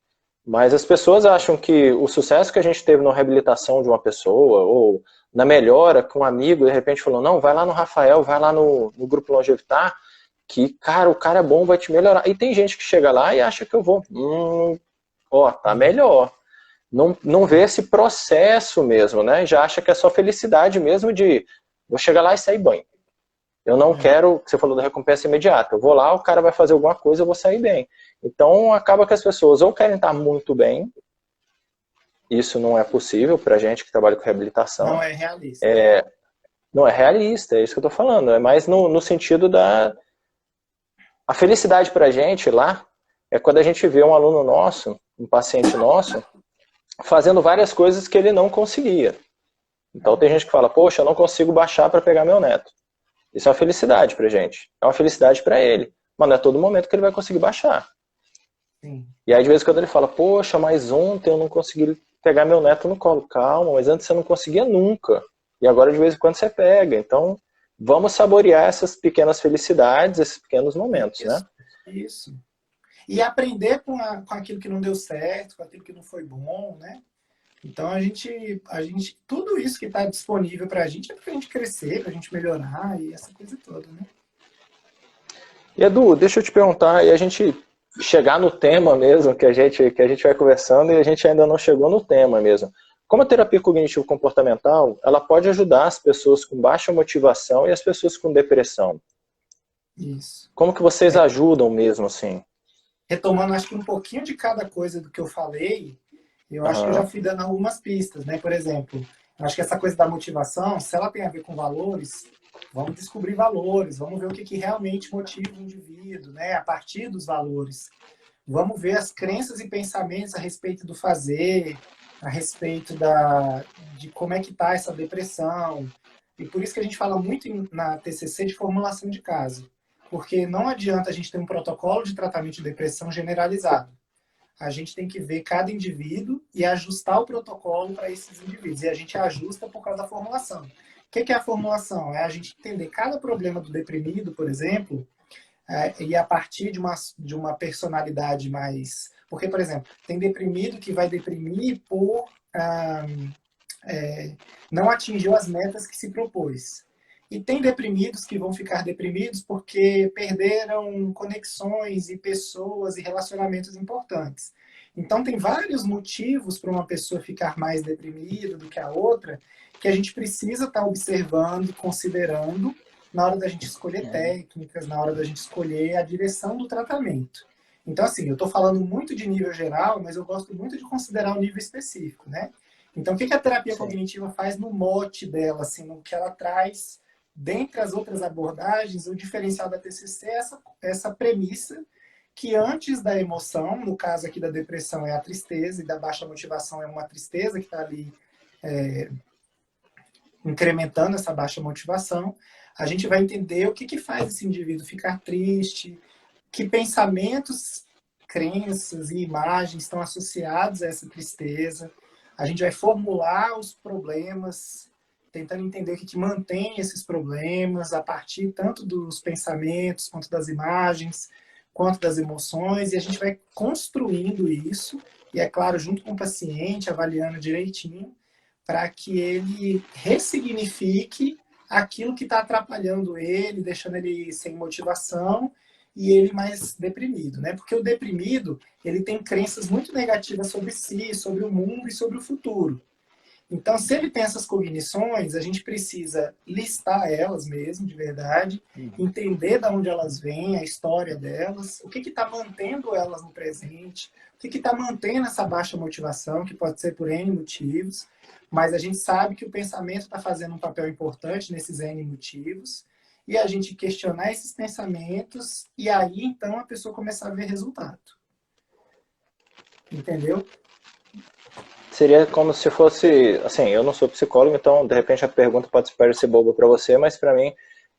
Mas as pessoas acham que o sucesso que a gente teve na reabilitação de uma pessoa, ou na melhora com um amigo, de repente falou, não, vai lá no Rafael, vai lá no Grupo Longevitar, que, cara, o cara é bom, vai te melhorar. E tem gente que chega lá e acha que eu vou, ó, tá melhor. Não vê esse processo mesmo, né? Já acha que é só felicidade mesmo de, vou chegar lá e sair bem. Eu não quero, você falou da recompensa imediata. Eu vou lá, o cara vai fazer alguma coisa, eu vou sair bem. Então, acaba que as pessoas ou querem estar muito bem, isso não é possível para gente que trabalha com Não reabilitação, é realista. não é realista, é isso que eu estou falando. É mais no sentido da... A felicidade para a gente lá é quando a gente vê um aluno nosso, um paciente nosso, fazendo várias coisas que ele não conseguia. Então, tem gente que fala, poxa, eu não consigo baixar para pegar meu neto. Isso é uma felicidade pra gente. É uma felicidade para ele. Mas não é todo momento que ele vai conseguir baixar. Sim. E aí, de vez em quando, ele fala, poxa, mas ontem eu não consegui pegar meu neto no colo. Calma, mas antes você não conseguia nunca. E agora, de vez em quando, você pega. Então, vamos saborear essas pequenas felicidades, esses pequenos momentos, né? Isso, isso. E aprender com aquilo que não deu certo, com aquilo que não foi bom, né? Então tudo isso que está disponível para a gente é para a gente crescer, para a gente melhorar e essa coisa toda, né? E Edu, deixa eu te perguntar, e a gente chegar no tema mesmo, que a gente vai conversando e a gente ainda não chegou no tema mesmo. Como a terapia cognitivo-comportamental, ela pode ajudar as pessoas com baixa motivação e as pessoas com depressão. Isso. Como que vocês ajudam mesmo, assim? Retomando, acho que um pouquinho de cada coisa do que eu falei, eu acho que eu já Aham, fui dando algumas pistas, né? Por exemplo, eu acho que essa coisa da motivação, se ela tem a ver com valores, vamos descobrir valores, vamos ver o que, que realmente motiva o indivíduo, né? A partir dos valores. Vamos ver as crenças e pensamentos a respeito do fazer, a respeito de como é que está essa depressão. E por isso que a gente fala muito na TCC de formulação de caso. Porque não adianta a gente ter um protocolo de tratamento de depressão generalizado. A gente tem que ver cada indivíduo e ajustar o protocolo para esses indivíduos. E a gente ajusta por causa da formulação. O que é a formulação? É a gente entender cada problema do deprimido, por exemplo, e a partir de uma personalidade mais... Porque, por exemplo, tem deprimido que vai deprimir por não atingiu as metas que se propôs. E tem deprimidos que vão ficar deprimidos porque perderam conexões e pessoas e relacionamentos importantes. Então, tem vários motivos para uma pessoa ficar mais deprimida do que a outra que a gente precisa estar observando e considerando na hora da gente escolher técnicas, na hora da gente escolher a direção do tratamento. Então, assim, eu estou falando muito de nível geral, mas eu gosto muito de considerar o nível específico, né? Então, o que a terapia sim. cognitiva faz no mote dela, assim, no que ela traz, dentre as outras abordagens, o diferencial da TCC é essa premissa que antes da emoção, no caso aqui da depressão é a tristeza e da baixa motivação é uma tristeza que está ali incrementando essa baixa motivação, a gente vai entender o que, que faz esse indivíduo ficar triste, que pensamentos, crenças e imagens estão associados a essa tristeza. A gente vai formular os problemas, tentando entender o que, que mantém esses problemas, a partir tanto dos pensamentos, quanto das imagens, quanto das emoções, e a gente vai construindo isso, e é claro, junto com o paciente, avaliando direitinho, para que ele ressignifique aquilo que está atrapalhando ele, deixando ele sem motivação e ele mais deprimido, né? Porque o deprimido, ele tem crenças muito negativas sobre si, sobre o mundo e sobre o futuro. Então, se ele tem essas cognições, a gente precisa listar elas mesmo, de verdade, entender de onde elas vêm, a história delas, o que está mantendo elas no presente, o que está mantendo essa baixa motivação, que pode ser por N motivos, mas a gente sabe que o pensamento está fazendo um papel importante nesses N motivos, e a gente questionar esses pensamentos, e aí, então, a pessoa começar a ver resultado. Entendeu? Seria como se fosse, assim, eu não sou psicólogo, então de repente a pergunta pode parecer boba para você, mas para mim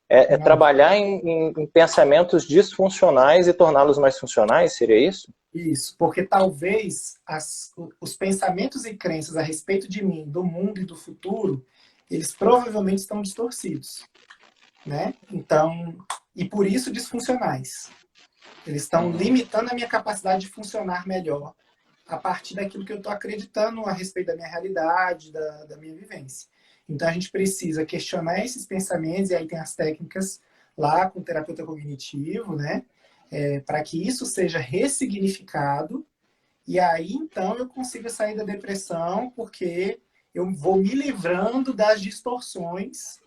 é trabalhar em pensamentos disfuncionais e torná-los mais funcionais, seria isso? Isso, porque talvez os pensamentos e crenças a respeito de mim, do mundo e do futuro, eles provavelmente estão distorcidos, né? Então, e por isso disfuncionais. Eles estão limitando a minha capacidade de funcionar melhor a partir daquilo que eu estou acreditando a respeito da minha realidade, da minha vivência. Então, a gente precisa questionar esses pensamentos, e aí tem as técnicas lá com o terapeuta cognitivo, né? Para que isso seja ressignificado, e aí, então, eu consigo sair da depressão, porque eu vou me livrando das distorções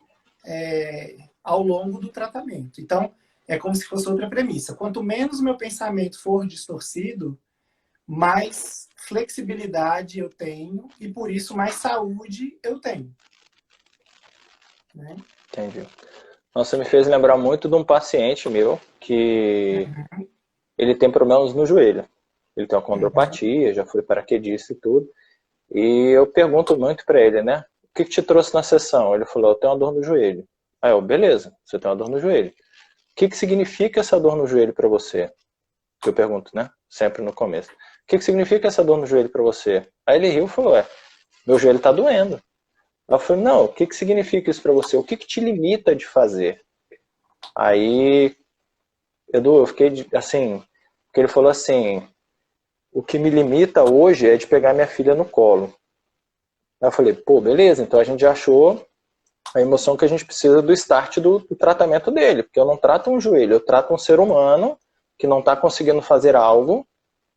ao longo do tratamento. Então, é como se fosse outra premissa. Quanto menos meu pensamento for distorcido, mais flexibilidade eu tenho e, por isso, mais saúde eu tenho. Né? Entendi. Nossa, me fez lembrar muito de um paciente meu que ele tem problemas no joelho. Ele tem uma condropatia, já foi paraquedista e tudo. E eu pergunto muito para ele, né? O que te trouxe na sessão? Ele falou, eu tenho uma dor no joelho. Aí eu, beleza, você tem uma dor no joelho. O que significa essa dor no joelho para você? Que eu pergunto, né? Sempre no começo. O que significa essa dor no joelho para você? Aí ele riu e falou, meu joelho tá doendo. Aí eu falei, não, o que significa isso para você? O que te limita de fazer? Aí, Edu, eu fiquei assim, porque ele falou assim, o que me limita hoje é de pegar minha filha no colo. Aí eu falei, pô, beleza, então a gente já achou a emoção que a gente precisa do start do tratamento dele, porque eu não trato um joelho, eu trato um ser humano que não está conseguindo fazer algo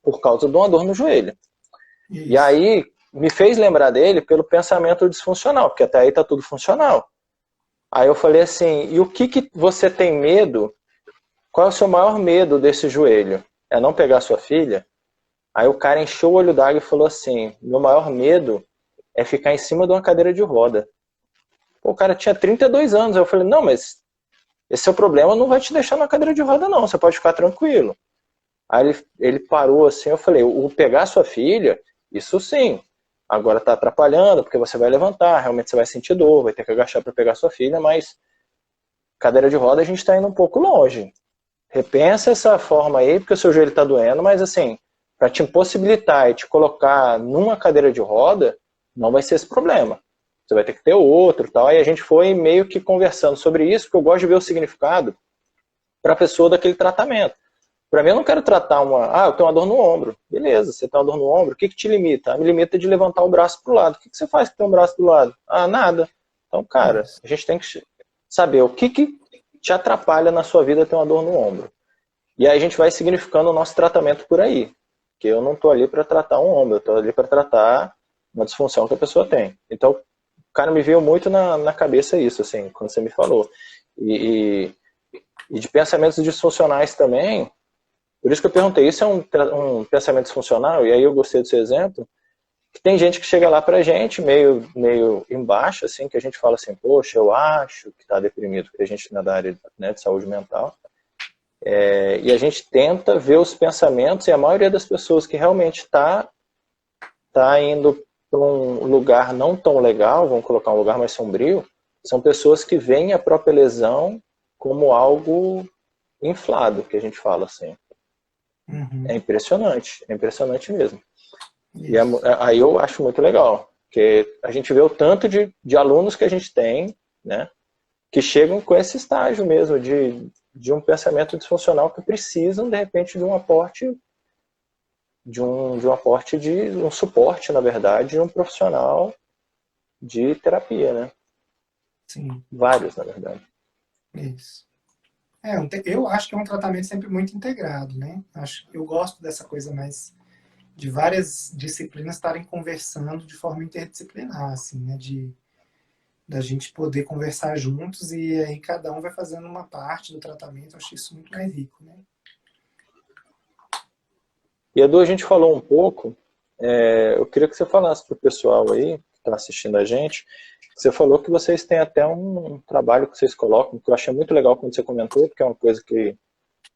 por causa de uma dor no joelho. Isso. E aí, me fez lembrar dele pelo pensamento disfuncional, porque até aí tá tudo funcional. Aí eu falei assim, e o que você tem medo? Qual é o seu maior medo desse joelho? É não pegar sua filha? Aí o cara encheu o olho d'água e falou assim, meu maior medo é ficar em cima de uma cadeira de roda. Pô, o cara tinha 32 anos. Aí eu falei, não, mas esse seu problema não vai te deixar na cadeira de roda não, você pode ficar tranquilo. Aí ele parou assim, eu falei, o pegar sua filha, isso sim, agora tá atrapalhando, porque você vai levantar, realmente você vai sentir dor, vai ter que agachar para pegar sua filha, mas cadeira de roda a gente tá indo um pouco longe. Repensa essa forma aí, porque o seu joelho tá doendo, mas assim, para te impossibilitar e te colocar numa cadeira de roda, não vai ser esse problema. Você vai ter que ter outro e tal. Aí a gente foi meio que conversando sobre isso, porque eu gosto de ver o significado para a pessoa daquele tratamento. Para mim, eu não quero tratar eu tenho uma dor no ombro. Beleza, você tem uma dor no ombro, o que te limita? Me limita de levantar o braço para o lado. O que você faz com o teu braço do lado? Nada. Então, cara, a gente tem que saber o que te atrapalha na sua vida ter uma dor no ombro. E aí a gente vai significando o nosso tratamento por aí. Porque eu não estou ali para tratar um ombro, eu estou ali para tratar uma disfunção que a pessoa tem. Então, o cara me veio muito na cabeça isso, assim, quando você me falou. E de pensamentos disfuncionais também. Por isso que eu perguntei, isso é um pensamento disfuncional? E aí eu gostei do seu exemplo, que tem gente que chega lá pra gente, meio embaixo, assim, que a gente fala assim, poxa, eu acho que tá deprimido, porque a gente é da área, né, de saúde mental, e a gente tenta ver os pensamentos, e a maioria das pessoas que realmente tá indo para um lugar não tão legal, vamos colocar um lugar mais sombrio, são pessoas que veem a própria lesão como algo inflado, que a gente fala assim. Uhum. É impressionante mesmo. E Isso. aí eu acho muito legal, porque a gente vê o tanto de alunos que a gente tem, né, que chegam com esse estágio mesmo de um pensamento disfuncional que precisam, de repente, de um aporte, de um aporte de um suporte, na verdade, de um profissional de terapia, né? Sim, Vários, na verdade. isso. Eu acho que é um tratamento sempre muito integrado, né? Eu gosto dessa coisa mais de várias disciplinas estarem conversando de forma interdisciplinar, assim, né? Da gente poder conversar juntos e aí cada um vai fazendo uma parte do tratamento. Eu acho isso muito mais rico, né? E Edu, a gente falou um pouco, eu queria que você falasse para o pessoal aí, que está assistindo a gente, você falou que vocês têm até um trabalho que vocês colocam, que eu achei muito legal quando você comentou, porque é uma coisa que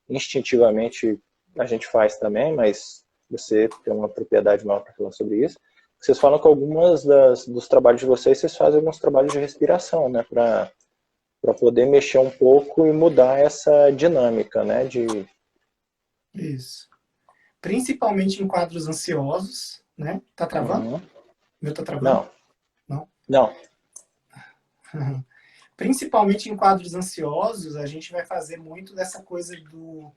instintivamente a gente faz também, mas você tem uma propriedade maior para falar sobre isso. Vocês falam que algumas dos trabalhos de vocês fazem alguns trabalhos de respiração, né, para poder mexer um pouco e mudar essa dinâmica, né, Isso. Principalmente em quadros ansiosos, né? Tá travando? Uhum. O meu tá travando? Não, Não. não. Principalmente em quadros ansiosos, a gente vai fazer muito dessa coisa do...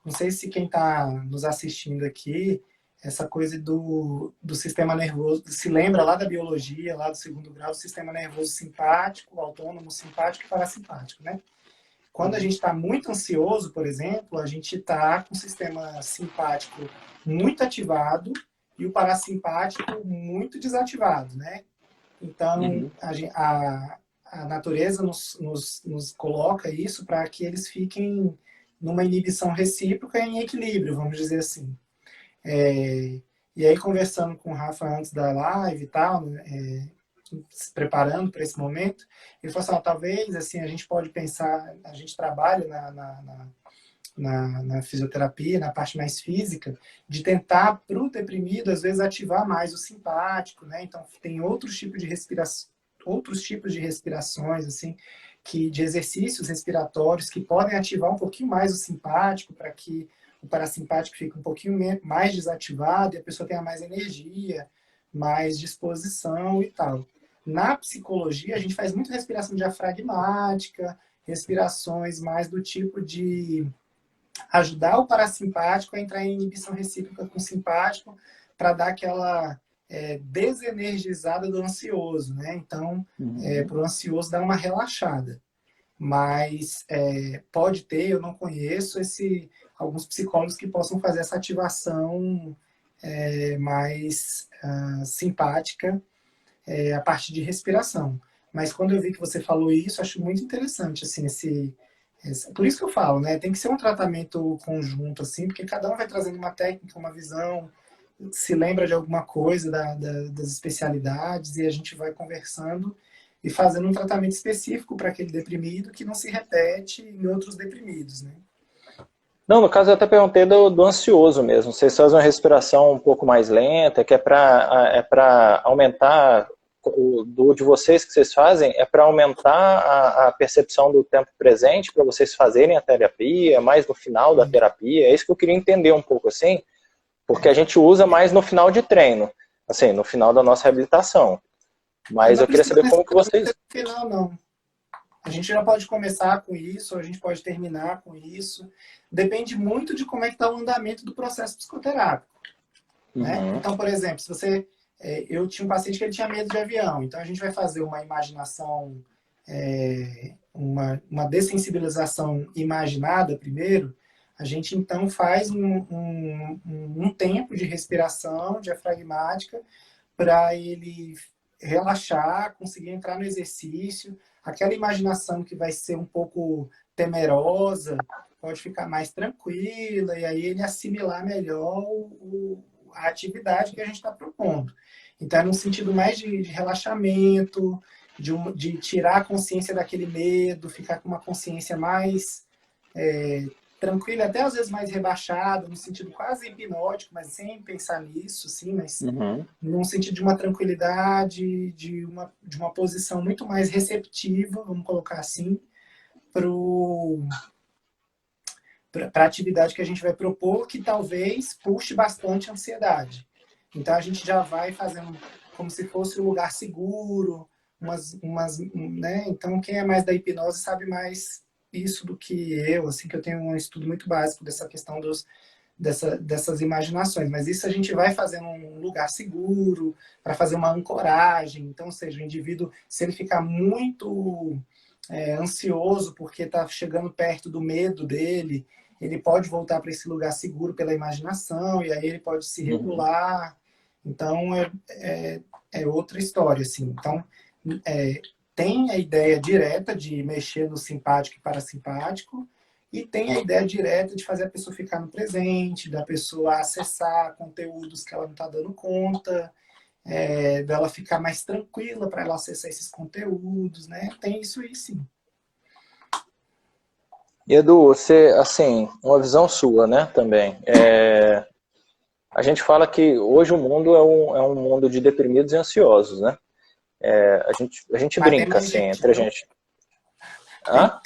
Não sei se quem está nos assistindo aqui, essa coisa do sistema nervoso, se lembra lá da biologia, lá do segundo grau, do sistema nervoso simpático, autônomo, simpático e parasimpático, né? Quando a gente está muito ansioso, por exemplo, a gente está com o sistema simpático muito ativado e o parasimpático muito desativado, né? Então, Uhum. a natureza nos coloca isso para que eles fiquem numa inibição recíproca em equilíbrio, vamos dizer assim. E aí, conversando com o Rafa antes da live e tal, né, se preparando para esse momento, ele falou assim, talvez assim, a gente pode pensar, a gente trabalha na fisioterapia, na parte mais física, de tentar, para o deprimido, às vezes, ativar mais o simpático, né? Então, tem outros tipos de respirações, assim, de exercícios respiratórios que podem ativar um pouquinho mais o simpático para que o parasimpático fique um pouquinho mais desativado e a pessoa tenha mais energia, mais disposição e tal. Na psicologia, a gente faz muito respiração diafragmática, respirações mais do tipo de ajudar o parasimpático a entrar em inibição recíproca com o simpático para dar aquela desenergizada do ansioso, né? Então, Uhum. para o ansioso dar uma relaxada. Mas pode ter, eu não conheço, alguns psicólogos que possam fazer essa ativação mais simpática a partir de respiração. Mas quando eu vi que você falou isso, acho muito interessante, assim, por isso que eu falo, né? Tem que ser um tratamento conjunto, assim, porque cada um vai trazendo uma técnica, uma visão, se lembra de alguma coisa das especialidades e a gente vai conversando e fazendo um tratamento específico para aquele deprimido que não se repete em outros deprimidos, né? Não, no caso eu até perguntei do ansioso mesmo. Vocês fazem uma respiração um pouco mais lenta, que é para aumentar do de vocês que vocês fazem, é para aumentar a percepção do tempo presente, para vocês fazerem a terapia, mais no final da terapia. É isso que eu queria entender um pouco assim, porque a gente usa mais no final de treino, assim, no final da nossa reabilitação. Mas Não eu queria precisa saber como que necessariamente vocês... ser no final, não. A gente já pode começar com isso, a gente pode terminar com isso. Depende muito de como é que está o andamento do processo psicoterápico, né? Uhum. Então, por exemplo, se você... eu tinha um paciente que ele tinha medo de avião, então a gente vai fazer uma imaginação, uma dessensibilização imaginada primeiro. A gente então faz um tempo de respiração diafragmática para ele relaxar, conseguir entrar no exercício. Aquela imaginação que vai ser um pouco temerosa pode ficar mais tranquila e aí ele assimilar melhor a atividade que a gente está propondo. Então, é num sentido mais de relaxamento, de tirar a consciência daquele medo, ficar com uma consciência mais tranquila, até às vezes mais rebaixada, no sentido quase hipnótico, mas sem pensar nisso, assim, mas Uhum. num sentido de uma tranquilidade, de uma posição muito mais receptiva, vamos colocar assim, para a atividade que a gente vai propor, que talvez puxe bastante a ansiedade. Então a gente já vai fazendo como se fosse um lugar seguro, né? Então quem é mais da hipnose sabe mais isso do que eu, assim, que eu tenho um estudo muito básico dessa questão dessas imaginações. Mas isso a gente vai fazendo um lugar seguro, para fazer uma ancoragem. Então, ou seja, o indivíduo, se ele ficar muito ansioso porque está chegando perto do medo dele, ele pode voltar para esse lugar seguro pela imaginação, e aí ele pode se Uhum. regular. Então, é outra história, assim. Então, é, tem a ideia direta de mexer no simpático e parasimpático, e tem a ideia direta de fazer a pessoa ficar no presente, da pessoa acessar conteúdos que ela não está dando conta, dela ficar mais tranquila para ela acessar esses conteúdos, né? Tem isso aí, sim. E Edu, você, assim, uma visão sua, né, também. A gente fala que hoje o mundo é um mundo de deprimidos e ansiosos, né? A gente Mas tem brinca, mais assim, gente, entre a viu? gente. Tem, Hã?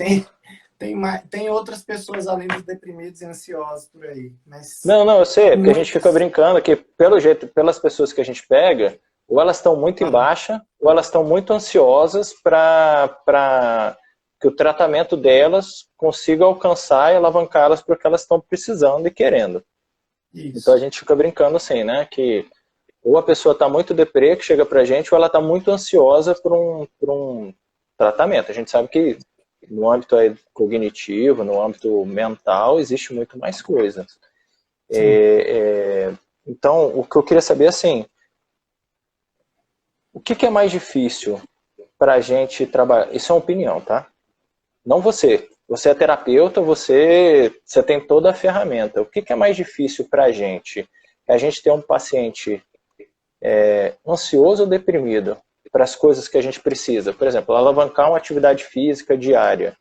tem, tem outras pessoas além dos deprimidos e ansiosos por aí, mas Não, eu sei, é porque a gente fica muitos. brincando que, pelo jeito, pelas pessoas que a gente pega, ou elas estão muito em Ah, baixa, ou elas estão muito ansiosas para que o tratamento delas consiga alcançar e alavancá-las para o que elas estão precisando e querendo. Então a isso. gente fica brincando assim, né? Que ou a pessoa está muito deprê, que chega pra gente, ou ela está muito ansiosa por um tratamento. A gente sabe que no âmbito aí cognitivo, no âmbito mental, existe muito mais coisa. Sim. Então, o que eu queria saber, assim, o que é mais difícil para a gente trabalhar? Isso é uma opinião, tá? Não você. Você é terapeuta, você tem toda a ferramenta. O que é mais difícil para a gente? É a gente ter um paciente ansioso ou deprimido para as coisas que a gente precisa. Por exemplo, alavancar uma atividade física diária.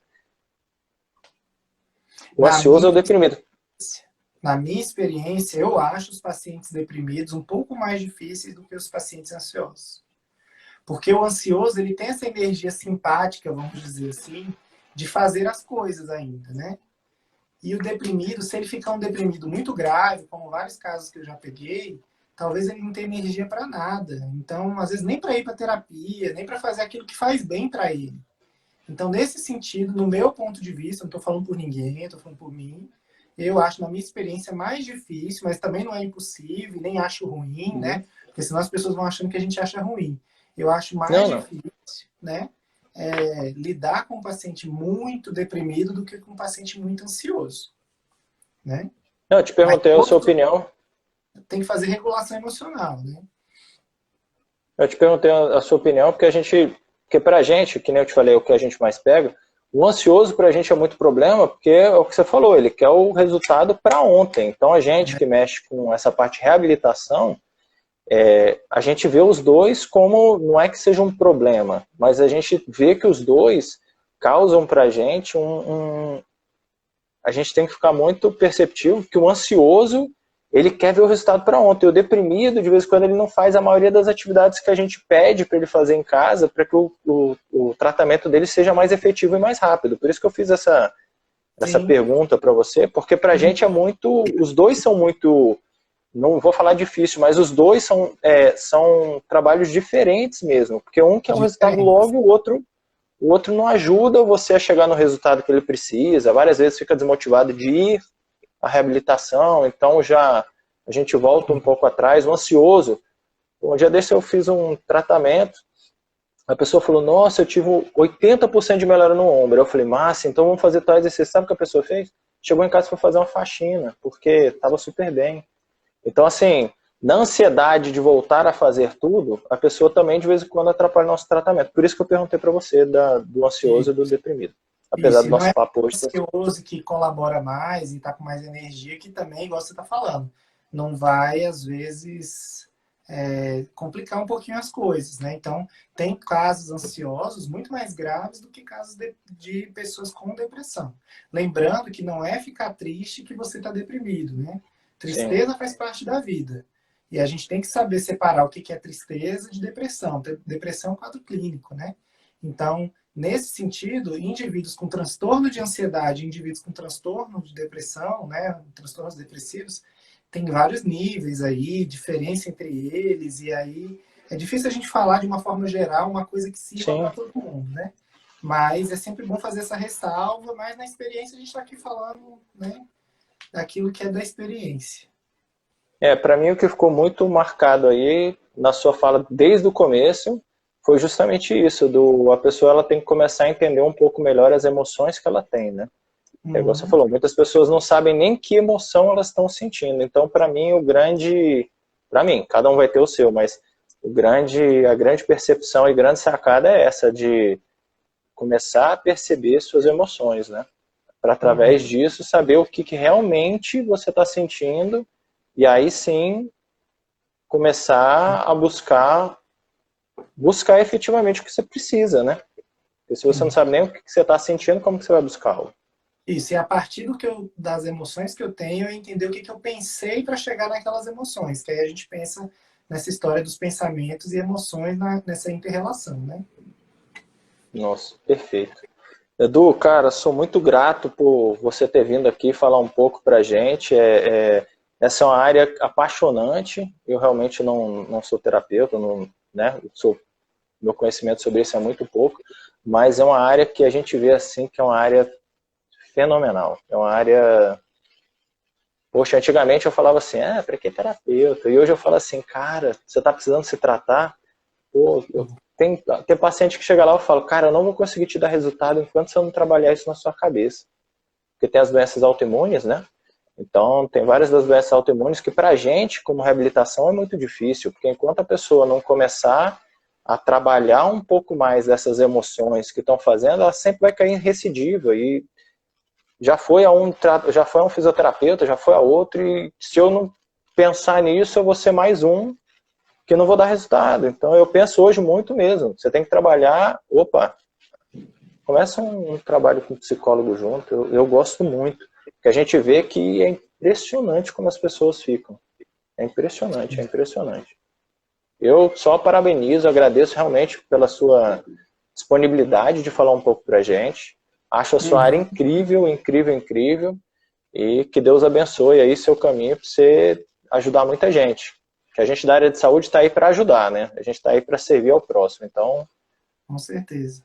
O Na ansioso ou minha, deprimido. na minha experiência, eu acho os pacientes deprimidos um pouco mais difíceis do que os pacientes ansiosos. Porque o ansioso, ele tem essa energia simpática, vamos dizer assim, de fazer as coisas ainda, né? E o deprimido, se ele ficar um deprimido muito grave, como vários casos que eu já peguei, talvez ele não tenha energia para nada. Então, às vezes, nem para ir para terapia, nem para fazer aquilo que faz bem para ele. Então, nesse sentido, no meu ponto de vista, não estou falando por ninguém, estou falando por mim, eu acho, na minha experiência, mais difícil, mas também não é impossível, nem acho ruim, Uhum. né? Porque senão as pessoas vão achando que a gente acha ruim. Eu acho mais Não, não. difícil, né? Lidar com um paciente muito deprimido do que com um paciente muito ansioso, né? Não, eu te Mas perguntei a sua todos opinião. tem que fazer regulação emocional, né? Eu te perguntei a sua opinião porque porque pra gente, que nem eu te falei, o que a gente mais pega, o ansioso pra gente é muito problema, porque é o que você falou, ele quer o resultado para ontem. Então a gente que mexe com essa parte de reabilitação, a gente vê os dois como, não é que seja um problema, mas a gente vê que os dois causam pra gente a gente tem que ficar muito perceptivo que o ansioso, ele quer ver o resultado para ontem. O deprimido, de vez em quando, ele não faz a maioria das atividades que a gente pede para ele fazer em casa, para que o tratamento dele seja mais efetivo e mais rápido. Por isso que eu fiz essa Sim. pergunta para você, porque para a gente é muito, os dois são muito, não vou falar difícil, mas os dois são trabalhos diferentes mesmo, porque um quer o resultado Diferentes. logo e o outro não ajuda você a chegar no resultado que ele precisa, várias vezes fica desmotivado de ir à reabilitação, então já a gente volta um pouco atrás, o ansioso. Um dia desse eu fiz um tratamento, a pessoa falou, nossa, eu tive 80% de melhora no ombro. Eu falei, massa, então vamos fazer tal exercício. Sabe o que a pessoa fez? Chegou em casa e foi fazer uma faxina, porque estava super bem. Então, assim, na ansiedade de voltar a fazer tudo, a pessoa também de vez em quando atrapalha o nosso tratamento. Por isso que eu perguntei para você do ansioso e do deprimido. Apesar Isso, do e não nosso é papo o hoje. ansioso que colabora mais e está com mais energia, que também, igual você está falando, não vai, às vezes, complicar um pouquinho as coisas, né? Então, tem casos ansiosos muito mais graves do que casos de pessoas com depressão. Lembrando que não é ficar triste que você está deprimido, né? Sim. Tristeza faz parte da vida. E a gente tem que saber separar o que é tristeza de depressão. Depressão é um quadro clínico, né? Então, nesse sentido, indivíduos com transtorno de ansiedade, indivíduos com transtorno de depressão, né, transtornos depressivos, tem vários níveis aí, diferença entre eles, e aí é difícil a gente falar de uma forma geral uma coisa que sirva para Sim. todo mundo, né? Mas é sempre bom fazer essa ressalva, mas na experiência a gente está aqui falando, né, daquilo que é da experiência. Para mim o que ficou muito marcado aí na sua fala desde o começo foi justamente isso, a pessoa ela tem que começar a entender um pouco melhor as emoções que ela tem, né? É igual você Uhum. falou, muitas pessoas não sabem nem que emoção elas estão sentindo. Então, para mim, cada um vai ter o seu, mas a grande percepção e grande sacada é essa, de começar a perceber suas emoções, né? Para através Uhum. disso saber o que realmente você está sentindo e aí sim começar a buscar efetivamente o que você precisa, né? Porque se você não Sim. sabe nem o que você está sentindo, como que você vai buscá-lo? Isso, e a partir das emoções que eu tenho, eu entender o que eu pensei para chegar naquelas emoções, que aí a gente pensa nessa história dos pensamentos e emoções nessa inter-relação, né? Nossa, perfeito. Edu, cara, sou muito grato por você ter vindo aqui falar um pouco pra gente. Essa é uma área apaixonante. Eu realmente não sou terapeuta, não, né? Meu conhecimento sobre isso é muito pouco, mas é uma área que a gente vê assim que é uma área fenomenal. É uma área. Poxa, antigamente eu falava assim, para que terapeuta? E hoje eu falo assim, cara, você está precisando se tratar? Pô, tem paciente que chega lá e fala, cara, eu não vou conseguir te dar resultado enquanto você não trabalhar isso na sua cabeça. Porque tem as doenças autoimunes, né? Então, tem várias das doenças autoimunes que pra gente, como reabilitação, é muito difícil, porque enquanto a pessoa não começar a trabalhar um pouco mais dessas emoções que estão fazendo, ela sempre vai cair em recidiva e já foi a um fisioterapeuta, já foi a outro, e se eu não pensar nisso, eu vou ser mais um que não vou dar resultado. Então eu penso hoje muito mesmo. Você tem que trabalhar. Opa, começa um trabalho com psicólogo junto. Eu gosto muito. Porque a gente vê que é impressionante como as pessoas ficam. É impressionante, é impressionante. Eu só parabenizo, agradeço realmente pela sua disponibilidade de falar um pouco pra gente. Acho a sua área Uhum. incrível, incrível, incrível. E que Deus abençoe aí seu caminho para você ajudar muita gente. Que a gente da área de saúde está aí para ajudar, né? A gente está aí para servir ao próximo. Então, Com certeza.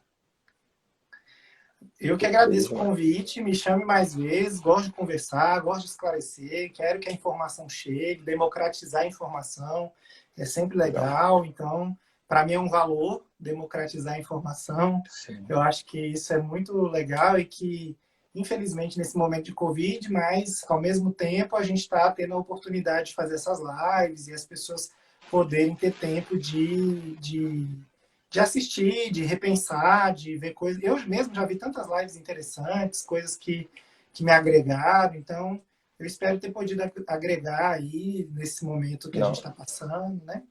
Eu que fico feliz agradeço o demais. convite, me chame mais vezes, gosto de conversar, gosto de esclarecer, quero que a informação chegue, democratizar a informação, é sempre Legal. legal, então, para mim é um valor democratizar a informação, Sim. eu acho que isso é muito legal e que, infelizmente, nesse momento de Covid, mas, ao mesmo tempo, a gente está tendo a oportunidade de fazer essas lives e as pessoas poderem ter tempo de assistir, de repensar, de ver coisas. Eu mesmo já vi tantas lives interessantes, coisas que me agregaram, então eu espero ter podido agregar aí nesse momento que a gente Não, está passando, né?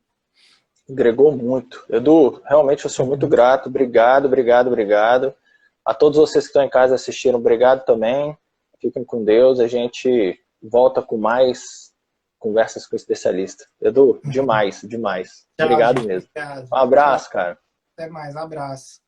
agregou muito. Edu, realmente eu sou muito grato. Obrigado, obrigado, obrigado. A todos vocês que estão em casa assistindo, obrigado também. Fiquem com Deus. A gente volta com mais conversas com especialistas. Edu, demais, demais. Tchau, Obrigado gente. mesmo. Obrigado. Um Tchau. abraço, cara. Até mais. Abraço.